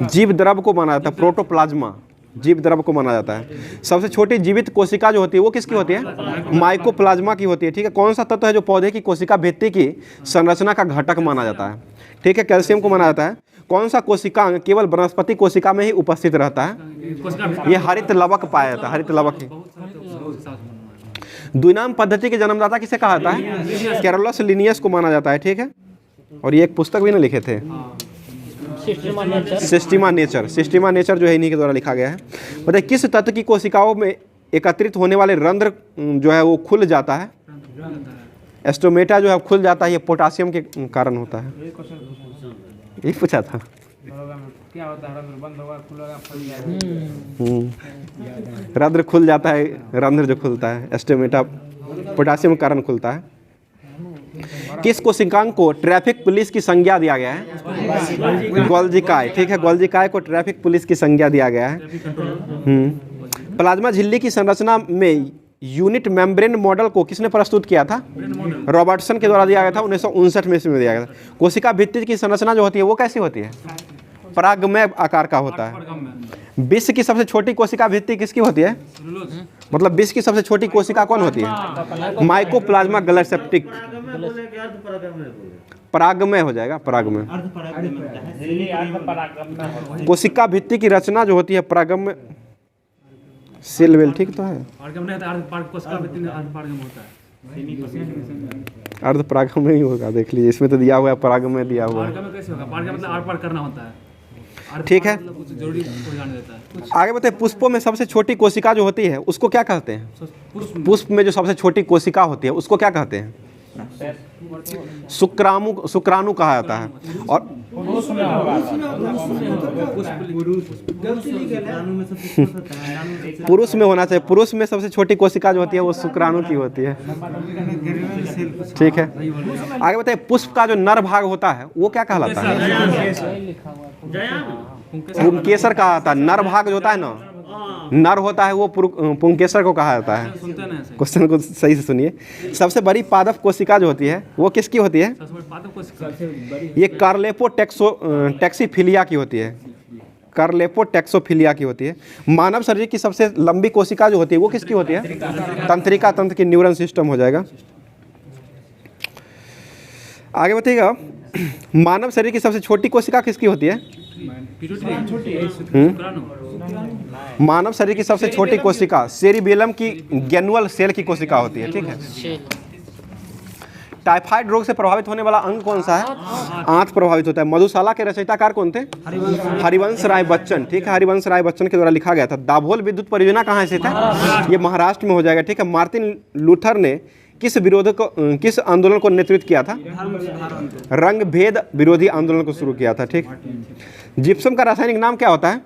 जीव द्रव को माना जाता है, प्रोटोप्लाज्मा जीव द्रव को माना जाता है। सबसे छोटी जीवित कोशिका जो होती है वो किसकी होती है? माइकोप्लाज्मा की होती है, ठीक है। कौन सा तत्व है जो पौधे की कोशिका भित्ति की संरचना का घटक माना जाता है? ठीक है, कैल्शियम को माना जाता है। कौन सा कोशिकांग केवल वनस्पति कोशिका में ही उपस्थित रहता है? ये हरित लवक पाया जाता है, हरित लवक ही। द्विनाम पद्धति के जन्मदाता किसे कहा जाता है? कैरोलस लिनियस को माना जाता है, ठीक है। और ये एक पुस्तक भी ना लिखे थे, सिस्टीमा नेचर जो है इन्हीं के द्वारा लिखा गया है। बताइए किस तत्व की कोशिकाओं में एकत्रित होने वाले रंध्र जो है वो खुल जाता है? एस्टोमेटा जो है खुल जाता है, ये पोटासियम के कारण होता है। ये पूछा था। क्या होता है? रंध्र बंद होगा, खुलेगा, फल जाएगा। रंध्र खुल जाता है, रंध्र जो खुलता है एस्टोमेटा पोटासियम के कारण खुलता है। किस कोशिकांग को ट्रैफिक पुलिस की संज्ञा दिया गया है? गोल्जिकाय, ठीक है, गोल्जिकाय को ट्रैफिक पुलिस की संज्ञा दिया गया है। प्लाज्मा झिल्ली की संरचना में यूनिट मेम्ब्रेन मॉडल को किसने प्रस्तुत किया था? रॉबर्टसन के द्वारा दिया गया था, 1959 में इसमें दिया गया था। कोशिका भित्ति की संरचना जो होती है वो कैसी होती है? परागमय आकार का होता है। विश्व की सबसे छोटी कोशिका भित्ति किसकी होती है? मतलब विश्व की सबसे छोटी कोशिका कौन होती है? Mycoplasma galactic. परागमय हो जाएगा, परागमय। कोशिका भित्ति की रचना जो होती है परागमय सेल वेल, ठीक तो है। अर्ध परागमय ही होगा, देख लीजिए इसमें तो दिया हुआ है परागमय दिया हुआ है, ठीक है। आगे बताइए पुष्पों में सबसे छोटी कोशिका जो होती है उसको क्या कहते हैं? पुष्प में जो सबसे छोटी कोशिका होती है उसको क्या कहते हैं? शुक्राणु कहा जाता है। और पुरुष में होना चाहिए, पुरुष में सबसे छोटी कोशिका जो होती है वो शुक्राणु की होती है, ठीक है। आगे बताइए पुष्प का जो नर भाग होता है वो क्या कहलाता है? पुंकेसर कहा जाता है। नर भाग जो होता है ना, नर होता है वो पुंकेसर को कहा जाता है। क्वेश्चन को सही से सुनिए। सबसे बड़ी पादप कोशिका जो होती है वो किसकी होती है? ये कार्लेपोटैक्सीफिलिया की होती है, कार्लेपोटैक्सोफिलिया की होती है। मानव शरीर की सबसे लंबी कोशिका जो होती है वो किसकी होती है? तंत्रिका तंत्र की न्यूरन सिस्टम हो जाएगा। आगे बताइएगा मानव शरीर की सबसे छोटी कोशिका किसकी होती है? मानव शरीर की सबसे छोटी कोशिका सेरिबेलम की गैनुअल सेल की कोशिका होती है, ठीक है। टाइफाइड रोग से प्रभावित होने वाला अंग कौन सा है? आंत प्रभावित होता है। मधुशाला के रचयिताकार कौन थे? हरिवंश राय बच्चन, ठीक है, हरिवंश राय बच्चन के द्वारा लिखा गया था। दाभोल विद्युत परियोजना कहाँ स्थित है? ये महाराष्ट्र में हो जाएगा, ठीक है। मार्टिन लूथर ने किस आंदोलन को नेतृत्व किया था? रंग भेद विरोधी आंदोलन को शुरू किया था, ठीक। जिप्सम का रासायनिक नाम क्या होता है?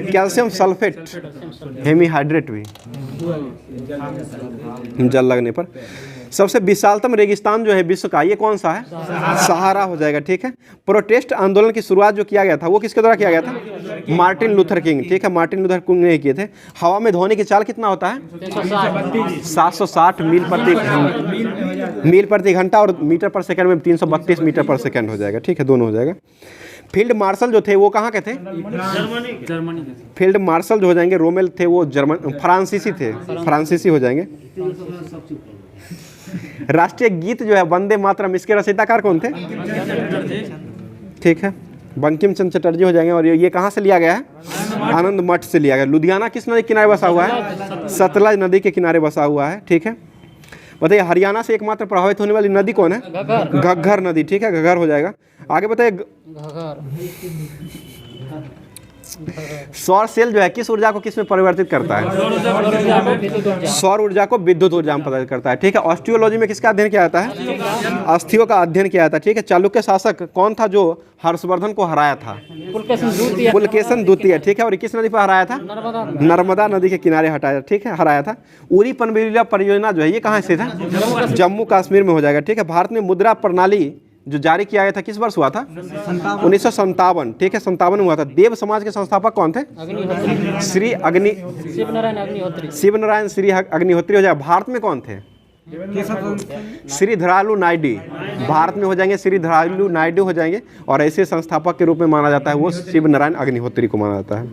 कैल्शियम सल्फेट हेमीहाइड्रेट भी जल लगने पर। सबसे विशालतम रेगिस्तान जो है विश्व का ये कौन सा है? सहारा हो जाएगा, ठीक है। प्रोटेस्ट आंदोलन की शुरुआत जो किया गया था वो किसके द्वारा किया गया था? मार्टिन लूथर किंग, ठीक है, मार्टिन लूथर किंग ने किए थे। हवा में ध्वनि की चाल कितना होता है? 760 मील प्रति घंटा और मीटर पर सेकंड में 332 मीटर पर सेकंड हो जाएगा, ठीक है, दोनों हो जाएगा। फील्ड मार्शल जो थे वो कहाँ के थे? जर्मनी। फील्ड मार्शल जो हो जाएंगे रोमेल थे वो फ्रांसीसी थे, फ्रांसीसी हो जाएंगे। राष्ट्रीय गीत जो है वंदे मातरम, इसके रचयिताकार कौन थे? ठीक है, बंकिम चंद्र चटर्जी हो जाएंगे। और ये कहाँ से लिया गया है? आनंद मठ से लिया गया। लुधियाना किस नदी के किनारे बसा हुआ है? सतलज नदी के किनारे बसा हुआ है, ठीक है। बताइए हरियाणा से एकमात्र प्रभावित होने वाली नदी कौन है? घग्गर नदी, ठीक है, घग्गर हो जाएगा। आगे बताइए सौर सेल जो है किस ऊर्जा को किस में परिवर्तित करता है? सौर ऊर्जा को विद्युत ऊर्जा में परिवर्तित करता है, ठीक है। ऑस्टियोलॉजी में किसका अध्ययन किया जाता है? अस्थियों का अध्ययन किया जाता है, ठीक है। चालुक्य शासक कौन था जो हर्षवर्धन को हराया था? पुलकेशन द्वितीय, ठीक है। और किस नदी पर हराया था? नर्मदा नदी के किनारे हटाया, ठीक है, हराया था। उरी पनबिजली परियोजना जो है ये कहाँ स्थित है? जम्मू कश्मीर में हो जाएगा, ठीक है। भारत में मुद्रा प्रणाली जो जारी किया गया था किस वर्ष हुआ था? 1957, ठीक है, 57 में हुआ था। देव समाज के संस्थापक कौन थे? श्री शिवनारायण श्री अग्निहोत्री हो जाएगा। भारत में कौन थे? श्रीधरालु नायडू। भारत में हो जाएंगे श्रीधरालु नायडू हो जाएंगे, और ऐसे संस्थापक के रूप में माना जाता है वो शिवनारायण अग्निहोत्री को माना जाता है।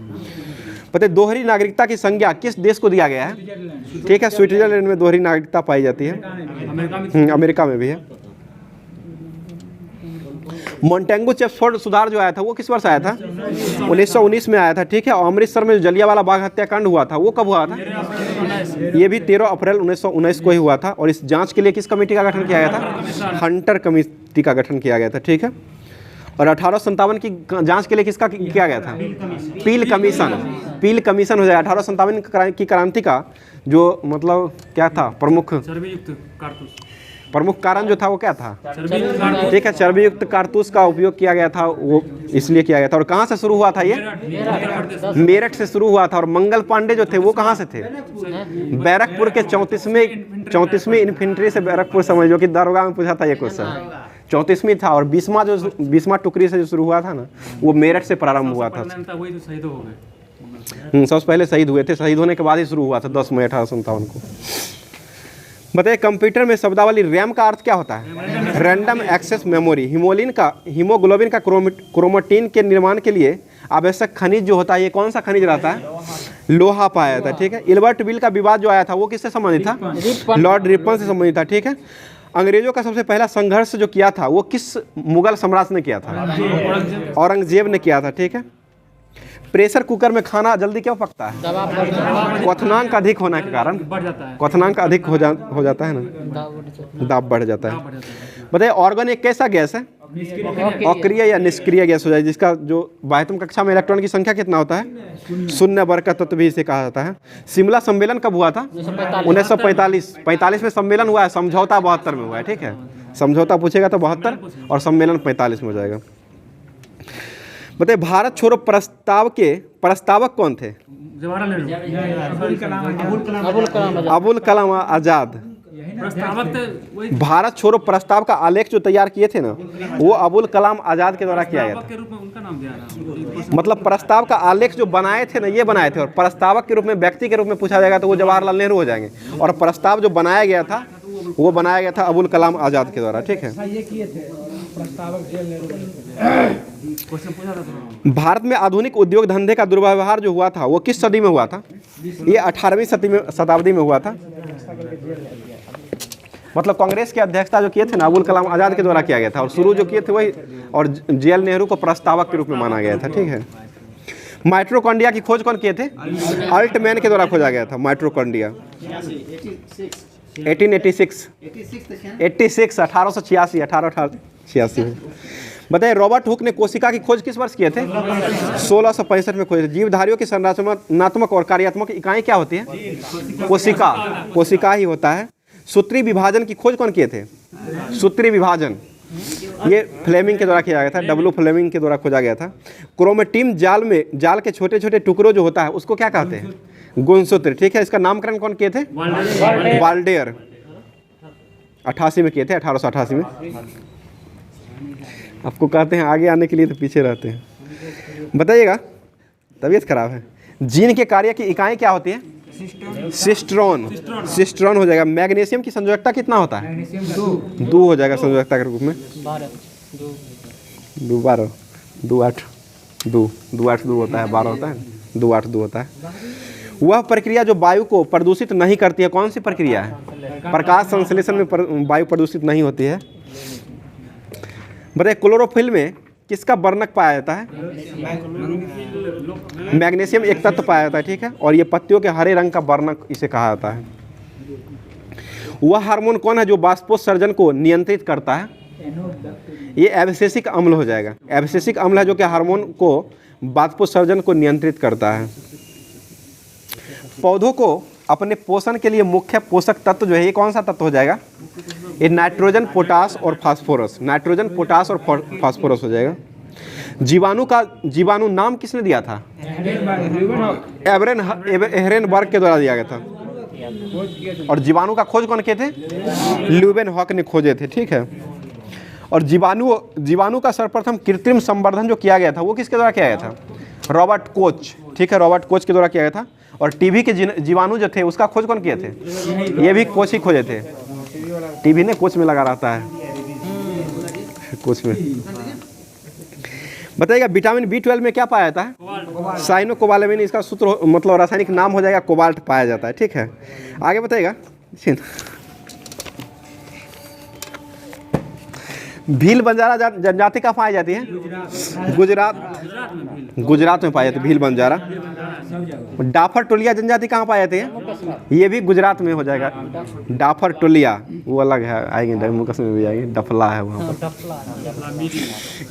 पता है दोहरी नागरिकता की संज्ञा किस देश को दिया गया है? ठीक है, स्विट्जरलैंड में दोहरी नागरिकता पाई जाती है, अमेरिका में भी है। मोंटेगू चेम्सफोर्ड सुधार जो आया था वो किस वर्ष आया था? 1919 में आया था, ठीक है। और अमृतसर में जो जलियांवाला बाग हत्याकांड हुआ था वो कब हुआ था? ये भी 13 अप्रैल 1919 को ही हुआ था। और इस जांच के लिए किस कमेटी का गठन किया गया था? हंटर कमेटी का गठन किया गया था, ठीक है। और 1857 की जांच के लिए किसका किया गया था? पील कमीशन। पील कमीशन हो जाएगा। 1857 की क्रांति का जो मतलब क्या था प्रमुख कारण जो था वो क्या था? ठीक है, चर्बी युक्त कारतूस का उपयोग किया गया था, वो इसलिए किया गया था। और कहाँ से शुरू हुआ था ये? मेरठ से शुरू हुआ था। और मंगल पांडे जो थे वो कहाँ से थे? बैरकपुर के 34वें इन्फेंट्री से बैरकपुर समझ लो कि दारोगा में पूछा था ये क्वेश्चन। 34वीं था। और 20वां टुकड़ी से जो शुरू हुआ था ना वो मेरठ से प्रारंभ हुआ था। सबसे पहले शहीद हुए थे, शहीद होने के बाद ही शुरू हुआ था 10 मई 1857 को। बताइए कंप्यूटर में शब्दावली रैम का अर्थ क्या होता है? Random access memory. हीमोग्लोबिन का क्रोमेटिन के निर्माण के लिए आवश्यक खनिज जो होता है ये कौन सा खनिज रहता है? लोहा पाया जाता है, ठीक है। इल्बर्ट बिल का विवाद जो आया था वो किससे संबंधित था? लॉर्ड रिपन से संबंधित था, ठीक है। अंग्रेजों का सबसे पहला संघर्ष जो किया था वो किस मुगल सम्राट ने किया था? औरंगजेब ने किया था, ठीक है। प्रेशर कुकर में खाना जल्दी क्यों पकता है? क्वथनांक अधिक होने के कारण क्वथनांक अधिक हो जाता है ना, दाब बढ़ जाता है। बताइए ऑर्गन एक कैसा गैस है? अक्रिय या निष्क्रिय गैस हो जाए, जिसका जो 22वीं कक्षा में इलेक्ट्रॉन की संख्या कितना होता है? 0 वर्ग का तत्व भी इसे कहा जाता है। शिमला सम्मेलन कब हुआ था? 1945 में सम्मेलन हुआ है। समझौता 72 में हुआ है, ठीक है। समझौता पूछेगा तो 72 और सम्मेलन 45 में हो जाएगा। बताइए भारत छोड़ो प्रस्ताव के प्रस्तावक कौन थे? अबुल कलाम आजाद। भारत छोड़ो प्रस्ताव का आलेख जो तैयार किए थे ना वो अबुल कलाम आजाद के द्वारा किया गया था। मतलब प्रस्ताव का आलेख जो बनाए थे ना ये बनाए थे। और प्रस्तावक के रूप में व्यक्ति के रूप में पूछा जाएगा तो वो जवाहरलाल नेहरू हो जाएंगे। और प्रस्ताव जो बनाया गया था वो बनाया गया था अबुल कलाम आजाद के द्वारा, ठीक है। भारत में आधुनिक उद्योग धंधे का दुर्व्यवहार जो हुआ था वो किस सदी में हुआ था? ये 18वीं शताब्दी में हुआ था। मतलब कांग्रेस की अध्यक्षता जो किए थे ना अबुल कलाम आजाद के द्वारा किया गया था। और शुरू जो किए थे वही, और जेएल नेहरू को प्रस्तावक के रूप में माना गया था, ठीक है। माइट्रोकॉन्ड्रिया की खोज कौन किए थे? अल्टमैन के द्वारा खोजा गया था माइट्रोकॉन्ड्रिया। 1886 में। बताइए रॉबर्ट हुक ने कोशिका की खोज किस वर्ष किए थे? 1665 में खोजे थे। जीवधारियों की संरचनात्मक और कार्यात्मक इकाई क्या होती है? कोशिका ही होता है। सूत्री विभाजन की खोज कौन किए थे? सूत्री विभाजन ये फ्लेमिंग के द्वारा किया गया था, डब्ल्यू फ्लेमिंग के द्वारा खोजा गया था। क्रोमेटिन जाल के छोटे छोटे टुकड़ों जो होता है उसको क्या कहते हैं? गुणसूत्र, ठीक है। इसका नामकरण कौन किए थे? वाल्डेयर 88 में किए थे, 1888 में। आपको कहते हैं आगे आने के लिए तो पीछे रहते हैं। बताइएगा तबीयत खराब है। जीन के कार्य की इकाई क्या होती है? सिस्ट्रॉन हो जाएगा। मैग्नीशियम की संयोजकता कितना होता है? 2 हो जाएगा संयोजकता के रूप में। 2 8 2 होता है, 12 होता है, 2 8 2 होता है। वह प्रक्रिया जो वायु को प्रदूषित नहीं करती है कौन सी प्रक्रिया है? प्रकाश संश्लेषण में वायु प्रदूषित नहीं होती है। बताइए क्लोरोफिल में किसका वर्णक पाया जाता है? मैग्नीशियम एक तत्व पाया जाता है, ठीक है। और ये पत्तियों के हरे रंग का वर्णक इसे कहा जाता है। वह हार्मोन कौन है जो वाष्पोत्सर्जन को नियंत्रित करता है? ये एब्सिसिक अम्ल हो जाएगा। एब्सिसिक अम्ल है जो कि हार्मोन को वाष्पोत्सर्जन को नियंत्रित करता है। पौधों को अपने पोषण के लिए मुख्य पोषक तत्व जो है ये कौन सा तत्व हो जाएगा? ये नाइट्रोजन, पोटास और फास्फोरस। नाइट्रोजन, पोटास और फास्फोरस हो जाएगा। जीवाणु नाम किसने दिया था? एहरेनबर्ग के द्वारा दिया गया था। और जीवाणु का खोज कौन किए थे? ल्यूवेनहॉक ने खोजे थे, ठीक है। और जीवाणु का सर्वप्रथम कृत्रिम संवर्धन जो किया गया था वो किसके द्वारा किया गया था? रॉबर्ट कोच, ठीक है, रॉबर्ट कोच के द्वारा किया गया था। और टीबी के जीवाणु जो थे उसका खोज कौन किए थे? ये भी कोच ही खोजे थे। टीबी ने कोच में लगा रहता है, कोच में। बताइएगा विटामिन B12 में क्या पाया जाता है? साइनोकोबालेमिन, इसका सूत्र मतलब रासायनिक नाम हो जाएगा कोबाल्ट पाया जाता है, ठीक है। आगे बताइएगा भील बंजारा जनजाति कहाँ पाई जाती है? गुजरात में पाई जाती है भील बंजारा। डाफर टोलिया जनजाति कहाँ पाई जाती है? ये भी गुजरात में हो जाएगा। डाफर टोलिया वो अलग है, आएंगे जम्मू कश्मीर में भी आएंगे, डफला है वहाँ पर।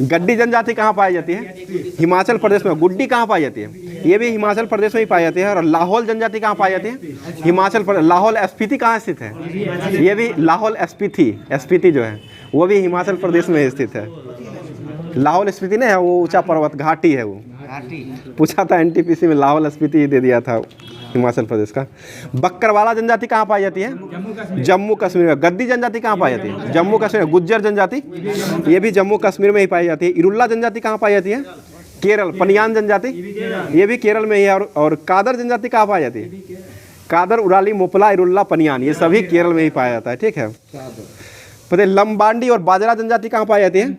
गड्डी जनजाति कहाँ पाई जाती है? हिमाचल प्रदेश में। गुड्डी कहाँ पाई जाती है? ये भी हिमाचल प्रदेश में ही पाई जाती है। और लाहौल जनजाति कहाँ पाई जाती है? हिमाचल प्रदेश। लाहौल स्पीति कहाँ स्थित है? ये भी लाहौल स्पीति जो है वो भी हिमाचल प्रदेश में स्थित है। लाहौल स्पीति नहीं है, वो ऊंचा पर्वत घाटी है। वो पूछा था एनटीपीसी में, लाहौल स्पीति ही दे दिया था हिमाचल प्रदेश का। बक्करवाला जनजाति कहाँ पाई जाती है? जम्मू कश्मीर में। गद्दी जनजाति कहाँ पाई जाती है? जम्मू कश्मीर। गुज्जर जनजाति ये भी जम्मू कश्मीर में ही पाई जाती है। इरुल्ला जनजाति कहाँ पाई जाती है? केरल। पनियान जनजाति ये भी केरल में ही है। और कादर जनजाति कहाँ पाई जाती है? कादर, उराली, मोपला, इरुल्ला, पनियान ये सभी केरल में ही पाया जाता है, ठीक है। पता है लंबाडी और बाजरा जनजाति कहाँ पाई जाती है?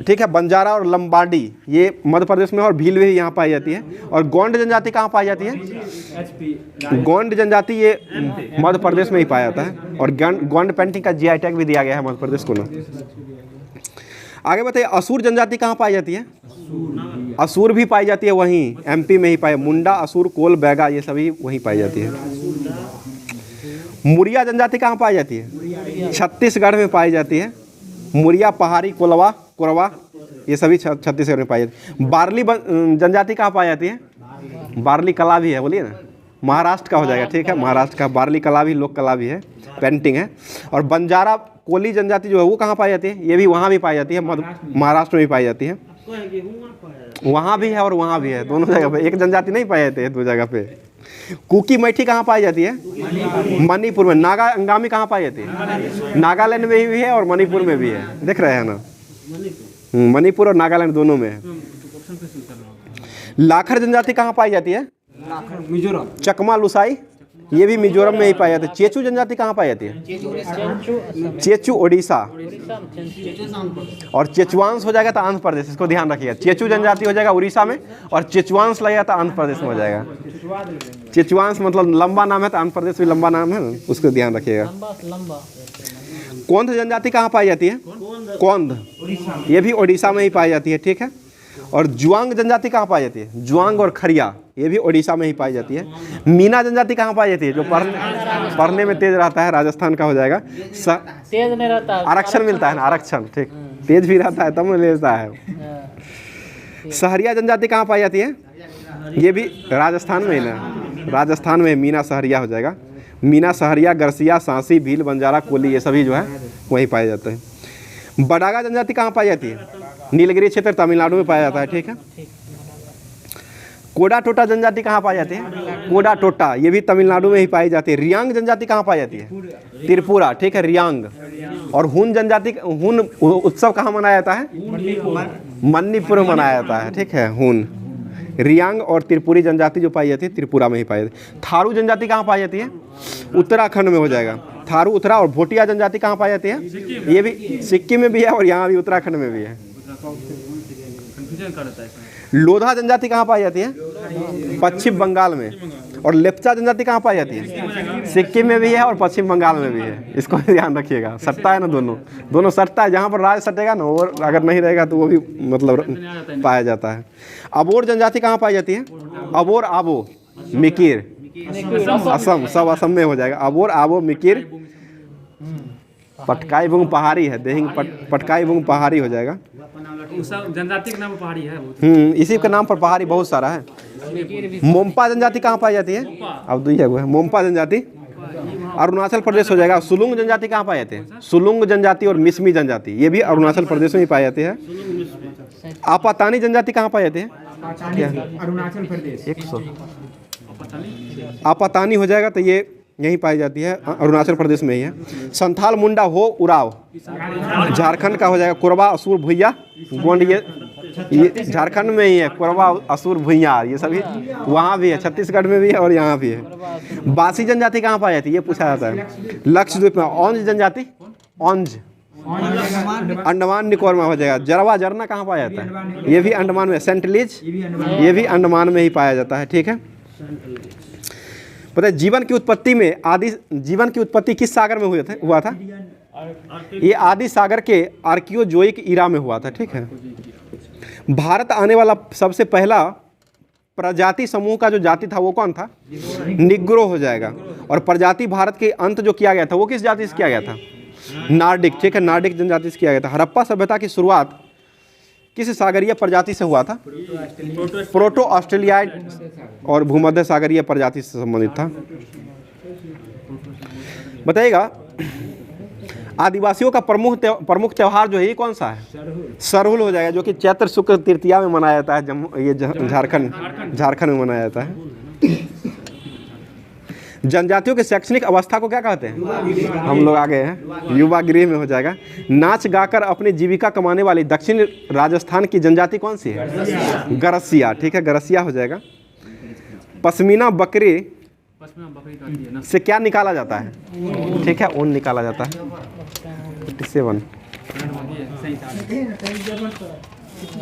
ठीक है, बंजारा और लंबाडी ये मध्य प्रदेश में और भील भी यहाँ पाई जाती है। और गोंड जनजाति कहाँ पाई जाती है? गोंड जनजाति ये मध्य प्रदेश में ही पाया जाता है। और गोंड पेंटिंग का GI टैग भी दिया गया है मध्य प्रदेश को ना। आगे बताइए असुर जनजाति कहाँ पाई जाती है? असुर भी पाई जाती है वहीं MP में ही पाई। मुंडा, असुर, कोल, बैगा ये सभी वहीं पाई जाती है। मुरिया जनजाति कहाँ पाई जाती है? छत्तीसगढ़ में पाई जाती है। मुरिया, पहाड़ी, कोरवा ये सभी छत्तीसगढ़ में पाई जाती है। बार्ली जनजाति कहाँ पाई जाती है? बार्ली कला भी है, बोलिए ना, महाराष्ट्र का हो जाएगा, ठीक है, महाराष्ट्र का। बार्ली कला भी लोक कला भी है, पेंटिंग है। और बंजारा कोली जनजाति जो है वो कहाँ पाई जाती है? ये भी वहाँ भी पाई जाती है, महाराष्ट्र में भी पाई जाती है। वहाँ भी है और वहाँ भी है, दोनों जगह पे। एक जनजाति नहीं पाई जाती है दो जगह पे। कुकी मैठी कहाँ पाई जाती है? मणिपुर में। नागा अंगामी कहाँ पाई जाती है? नागालैंड में भी है और मणिपुर में भी है, देख रहे हैं ना, मणिपुर और नागालैंड दोनों में है। लाखर जनजाति कहाँ पाई जाती है? मिजोरम। चकमा, लुसाई ये भी मिजोरम में ही पाई जाती है। चेचू जनजाति कहाँ पाई जाती है? चेचू ओडिशा। और चेचुआंस हो जाएगा तो आंध्र प्रदेश, इसको ध्यान रखिएगा। चेचू जनजाति हो जाएगा उड़ीसा में और चेचुआंस लगेगा तो आंध्र प्रदेश में हो जाएगा। चेचुआंस मतलब लंबा नाम है तो आंध्र प्रदेश भी लंबा नाम है ना, उसको ध्यान रखिएगा। कोंध जनजाति कहाँ पाई जाती है? कोंध ये भी ओडिशा में ही पाई जाती है, ठीक है। और जुआंग जनजाति कहाँ पाई जाती है? जुआंग और खरिया ये भी ओडिशा में ही पाई जाती है। मीना जनजाति कहाँ पाई जाती है? जो पढ़ने में तेज रहता है, राजस्थान का हो जाएगा। तेज नहीं रहता, आरक्षण मिलता है ना, आरक्षण, ठीक, तेज भी रहता है तब लेता है। सहरिया जनजाति कहाँ पाई जाती है? ये भी राजस्थान में ही ना, राजस्थान में मीना सहरिया हो जाएगा। मीना, सहरिया, गरसिया, सांसी, भील, बंजारा, कोली ये सभी जो है वही पाए जाते हैं। बडागा जनजाति कहाँ पाई जाती है? नीलगिरी क्षेत्र तमिलनाडु में पाया जाता है, ठीक है। कोडा टोटा जनजाति कहाँ पाई जाती है? कोडा टोटा ये भी तमिलनाडु में ही पाई जाती है। रियांग जनजाति कहाँ पाई जाती है? त्रिपुरा, ठीक है, रियांग। और हुन जनजाति, हुन उत्सव कहाँ मनाया जाता है? मणिपुर में मनाया जाता है, ठीक है। हुन, रियांग और त्रिपुरी जनजाति जो पाई जाती है त्रिपुरा में ही पाई जाती है। थारू जनजाति कहाँ पाई जाती है? उत्तराखंड में हो जाएगा। थारू, उत्तरा। और भोटिया जनजाति कहाँ पाई जाती है? ये भी सिक्किम में भी है और यहाँ भी उत्तराखंड में भी है। लोधा जनजाति कहाँ पाई जाती है? पश्चिम बंगाल में। और लेप्चा जनजाति कहाँ पाई जाती है? सिक्किम में भी है और पश्चिम बंगाल में भी है, इसको ध्यान रखिएगा। सट्टा है ना, दोनों सट्टा है। जहाँ पर राज सटेगा ना, और अगर नहीं रहेगा तो वो भी मतलब पाया जाता है। अबोर जनजाति कहाँ पाई जाती है? अबोर, आबो, मिकिर, असम, सब असम में हो जाएगा। अबोर, आबो, मिकिर, पटकाई बुंग पहाड़ी है, देहिंग पटकाई बुंग पहाड़ी हो जाएगा। जनजाति के नाम पहाड़ी है इसी के नाम पर पहाड़ी बहुत सारा है। मोम्पा जनजाति कहाँ पाई जाती है? अब दो जगह है। मोम्पा जनजाति अरुणाचल प्रदेश हो जाएगा। सुलुंग जनजाति कहाँ पाई जाती है? सुलुंग जनजाति और मिसमी जनजाति ये भी अरुणाचल प्रदेश में ही पाई जाती है। आपातानी जनजाति कहाँ पाई जाती है? अरुणाचल प्रदेश। 100 आपातानी हो जाएगा तो ये यहीं पाई जाती है, अरुणाचल प्रदेश में ही है। संथाल मुंडा हो उराव झारखंड का हो जाएगा। कोरबा असुर भुइया गोंड ये झारखंड में ही है। कोरबा असुर भुइया ये सभी वहाँ भी है, छत्तीसगढ़ में भी है और यहाँ भी है। बासी जनजाति कहाँ पाई जाती है ये पूछा जाता है। लक्षद्वीप में। औंज जनजाति, औंज अंडमान निकोबार में हो जाएगा। जरवा जरना कहाँ पाया जाता है? ये भी अंडमान में। सेंटलीज ये भी अंडमान में ही पाया जाता है, ठीक है। पता है जीवन की उत्पत्ति किस सागर में हुआ था? ये आदि सागर के आर्कियोजोइक ईरा में हुआ था, ठीक है। भारत आने वाला सबसे पहला प्रजाति समूह का जो जाति था वो कौन था? निग्रो हो जाएगा। और प्रजाति भारत के अंत जो किया गया था वो किस जाति से किया गया था? नार्डिक, ठीक है, नार्डिक जनजाति से किया गया था। हड़प्पा सभ्यता की शुरुआत किस सागरीय प्रजाति से हुआ था? प्रोटो ऑस्ट्रेलियाइड और भूमध्य सागरीय प्रजाति से संबंधित था। बताइएगा आदिवासियों का प्रमुख त्योहार जो है ये कौन सा है? सरहुल हो जाएगा, जो कि चैत्र शुक्ल तृतीया में मनाया जाता है। झारखंड में मनाया जाता है। जनजातियों की शैक्षणिक अवस्था को क्या कहते हैं? हम लोग आ गए हैं, युवा गृह में हो जाएगा। नाच गाकर अपनी जीविका कमाने वाली दक्षिण राजस्थान की जनजाति कौन सी है? गरसिया, ठीक है, गरसिया हो जाएगा। पश्मीना बकरी से क्या निकाला जाता है? ठीक है, ऊन निकाला जाता है। 57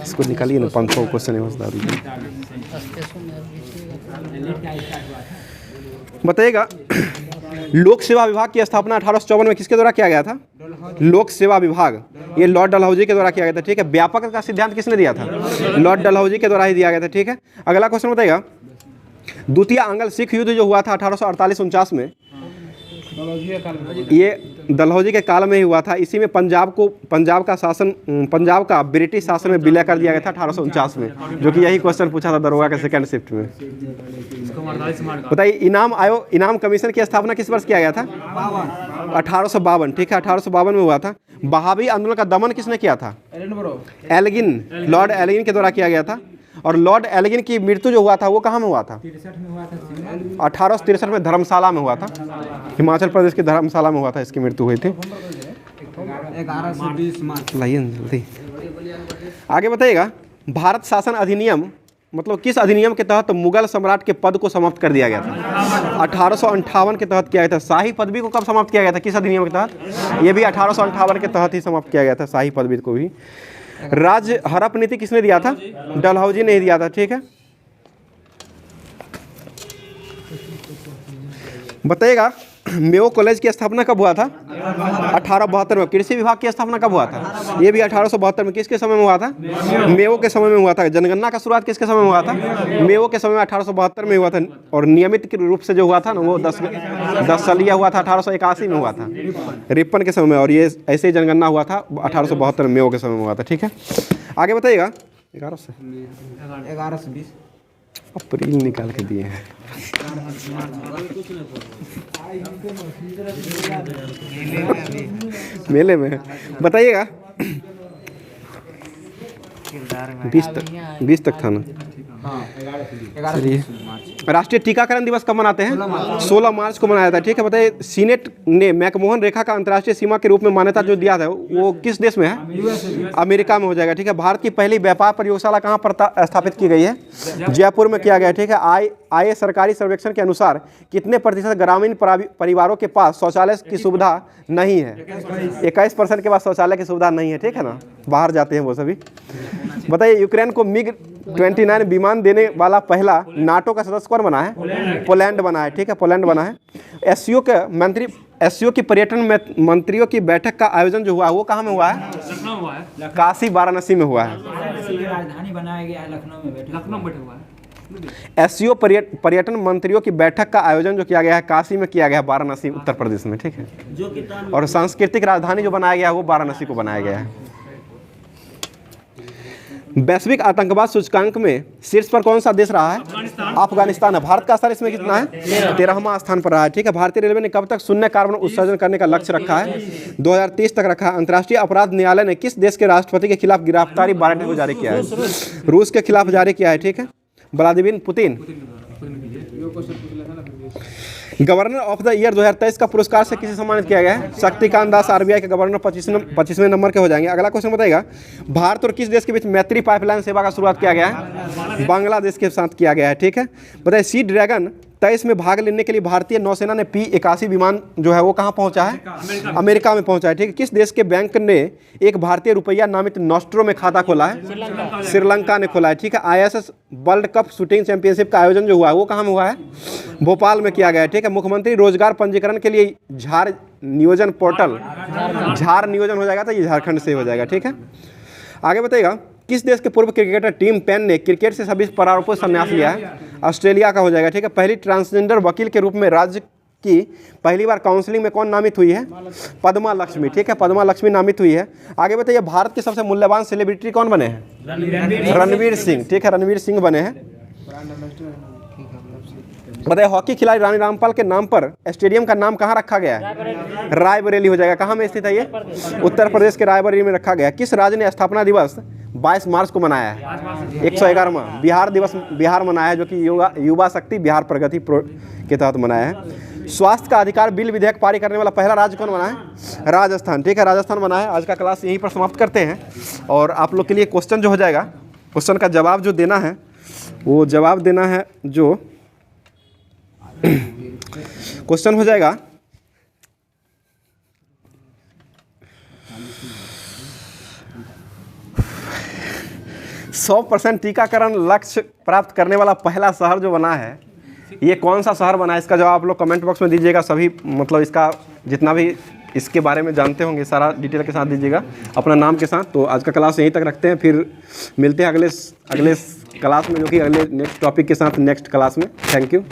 इसको निकालिए ना, 500 क्वेश्चन है। बताइएगा लोक सेवा विभाग की स्थापना 1854 में किसके द्वारा किया गया था? लोक सेवा विभाग, ये लॉर्ड डलहौजी के द्वारा किया गया था, ठीक है। व्यापक का सिद्धांत किसने दिया था? लॉर्ड डलहौजी के द्वारा ही दिया गया था, ठीक है। अगला क्वेश्चन बताइएगा द्वितीय आंग्ल सिख युद्ध जो हुआ था 1848-49 में, ये डलहौजी के काल में ही हुआ था। इसी में पंजाब का ब्रिटिश शासन में विलय कर दिया गया था 1849 में, जो कि यही क्वेश्चन पूछा था दरोगा के सेकंड शिफ्ट में। बताइए इनाम कमीशन की स्थापना किस वर्ष किया गया था? 1852, ठीक है, 1852 में हुआ था। बहावी आंदोलन का दमन किसने किया था? एल्गिन, लॉर्ड एल्गिन के द्वारा किया गया था। और लॉर्ड एल्गिन की मृत्यु जो हुआ था वो कहाँ में हुआ था? 1863 में धर्मशाला में हुआ था। हिमाचल प्रदेश की धर्मशाला में हुआ था इसकी मृत्यु हुई थी। 11 से 20 मार्च। लाइए जल्दी आगे बताइएगा भारत शासन अधिनियम मतलब किस अधिनियम के तहत मुगल सम्राट के पद को समाप्त कर दिया गया था? 1858 के तहत किया गया था। शाही पदवी को कब समाप्त किया गया था? किस अधिनियम के तहत? ये भी 1858 के तहत ही समाप्त किया गया था, शाही पदवी को भी। राज्य हड़प नीति किसने दिया था? डलहौजी ने ही दिया था, ठीक है। बताइएगा मेयो कॉलेज की स्थापना कब हुआ था? 1872 में। कृषि विभाग की स्थापना कब हुआ था? ये भी 1872 में। किसके समय में हुआ था? मेयो के समय में हुआ था। जनगणना का शुरुआत किसके समय में हुआ था? मेयो के समय में 1872 में हुआ था। और नियमित रूप से जो हुआ था ना वो 10 सालिया हुआ था, 1881 में हुआ था, रिपन के समय में। और ये ऐसे ही जनगणना हुआ था 1872 में, मेयो के समय में हुआ था, ठीक है। आगे बताइएगा 11 से 20 अप्रैल निकाल के दिए हैं। मेले में बताइएगा 20 तक था ना। चलिए राष्ट्रीय टीकाकरण दिवस कब मनाते हैं? 16 मार्च को मनाया जाता है, ठीक है। बताइए सीनेट ने मैकमोहन रेखा का अंतर्राष्ट्रीय सीमा के रूप में मान्यता जो दिया था वो किस देश में है? अमेरिका में हो जाएगा, ठीक है। भारत की पहली व्यापार प्रयोगशाला कहाँ पर स्थापित की गई है? जयपुर में किया गया, ठीक है। आए सरकारी सर्वेक्षण के अनुसार कितने प्रतिशत ग्रामीण परिवारों के पास शौचालय की सुविधा नहीं है? 21% के पास शौचालय की सुविधा नहीं है, ठीक है ना, बाहर जाते हैं वो सभी। बताइए यूक्रेन को MiG-29 विमान देने वाला पहला नाटो का सदस्य कौन बना है? पोलैंड बना है, ठीक है, पोलैंड बना है। एससीओ की पर्यटन मंत्रियों की बैठक का आयोजन जो हुआ वो कहाँ में हुआ है? काशी वाराणसी में हुआ है। राजधानी बनाया गया है लखनऊ में हुआ है। एससीओ पर्यटन मंत्रियों की बैठक का आयोजन जो किया गया है काशी में किया गया है, वाराणसी उत्तर प्रदेश में, ठीक है। और सांस्कृतिक राजधानी जो बनाया गया है वो वाराणसी को बनाया गया है। वैश्विक आतंकवाद सूचकांक में शीर्ष पर कौन सा देश रहा है? अफगानिस्तान है। भारत का स्तर इसमें कितना है? 13वां स्थान पर रहा है, ठीक है। भारतीय रेलवे ने कब तक शून्य कार्बन उत्सर्जन करने का लक्ष्य रखा है? 2030 तक रखा है। अंतर्राष्ट्रीय अपराध न्यायालय ने किस देश के राष्ट्रपति के खिलाफ गिरफ्तारी वारंट को जारी किया है? रूस के खिलाफ जारी किया है, ठीक है, Vladimir Putin. Governor of the year 2023 का पुरस्कार से किसे सम्मानित किया गया है? शक्तिकांत दास आरबीआई के गवर्नर 25वें नंबर के हो जाएंगे। अगला क्वेश्चन बताइएगा, भारत और किस देश के बीच मैत्री पाइपलाइन सेवा का शुरुआत किया गया है? बांग्लादेश के साथ किया गया है। ठीक है, बताइए सी ड्रैगन 23 में भाग लेने के लिए भारतीय नौसेना ने P-81 विमान जो है वो कहाँ पहुंचा है? अमेरिका में पहुंचा है। ठीक है, किस देश के बैंक ने एक भारतीय रुपया नामित नॉस्ट्रो में खाता खोला है? श्रीलंका ने खोला है। ठीक है, ISS world cup shooting championship का आयोजन जो हुआ है वो कहाँ में हुआ है? भोपाल में किया गया है। ठीक है, मुख्यमंत्री रोजगार पंजीकरण के लिए झार नियोजन पोर्टल, झार नियोजन हो जाएगा तो ये झारखंड से हो जाएगा। ठीक है, आगे बताइएगा, किस देश के पूर्व क्रिकेटर टिम पेन ने क्रिकेट से सभी प्रारूपों संन्यास लिया है? ऑस्ट्रेलिया का हो जाएगा। ठीक है, पहली ट्रांसजेंडर वकील के रूप में राज्य की पहली बार काउंसलिंग में कौन नामित हुई है? पद्मा लक्ष्मी। ठीक है, पद्मा लक्ष्मी नामित हुई है। आगे बताइए, भारत के सबसे मूल्यवान सेलिब्रिटी कौन बने हैं? रणवीर सिंह। ठीक है, रणवीर सिंह बने हैं। बताइए, हॉकी खिलाड़ी रानी रामपाल के नाम पर स्टेडियम का नाम कहाँ रखा गया है? रायबरेली हो जाएगा। कहाँ में स्थित है ये? उत्तर प्रदेश के रायबरेली में रखा गया। किस राज्य ने स्थापना दिवस 22 मार्च को मनाया है? 111वां बिहार दिवस बिहार मनाया है, जो कि युवा शक्ति बिहार प्रगति के तहत मनाया है। स्वास्थ्य का अधिकार बिल विधेयक पारित करने वाला पहला राज्य कौन बना है? राजस्थान। ठीक है, राजस्थान बना है। आज का क्लास यहीं पर समाप्त करते हैं और आप लोग के लिए क्वेश्चन जो हो जाएगा, क्वेश्चन का जवाब जो देना है वो जवाब देना है जो क्वेश्चन हो जाएगा 100% टीकाकरण लक्ष्य प्राप्त करने वाला पहला शहर जो बना है ये कौन सा शहर बना है? इसका जवाब आप लोग कमेंट बॉक्स में दीजिएगा। सभी मतलब इसका जितना भी इसके बारे में जानते होंगे सारा डिटेल के साथ दीजिएगा अपना नाम के साथ। तो आज का क्लास यहीं तक रखते हैं, फिर मिलते हैं अगले क्लास में, जो कि अगले नेक्स्ट टॉपिक के साथ नेक्स्ट क्लास में। Thank you.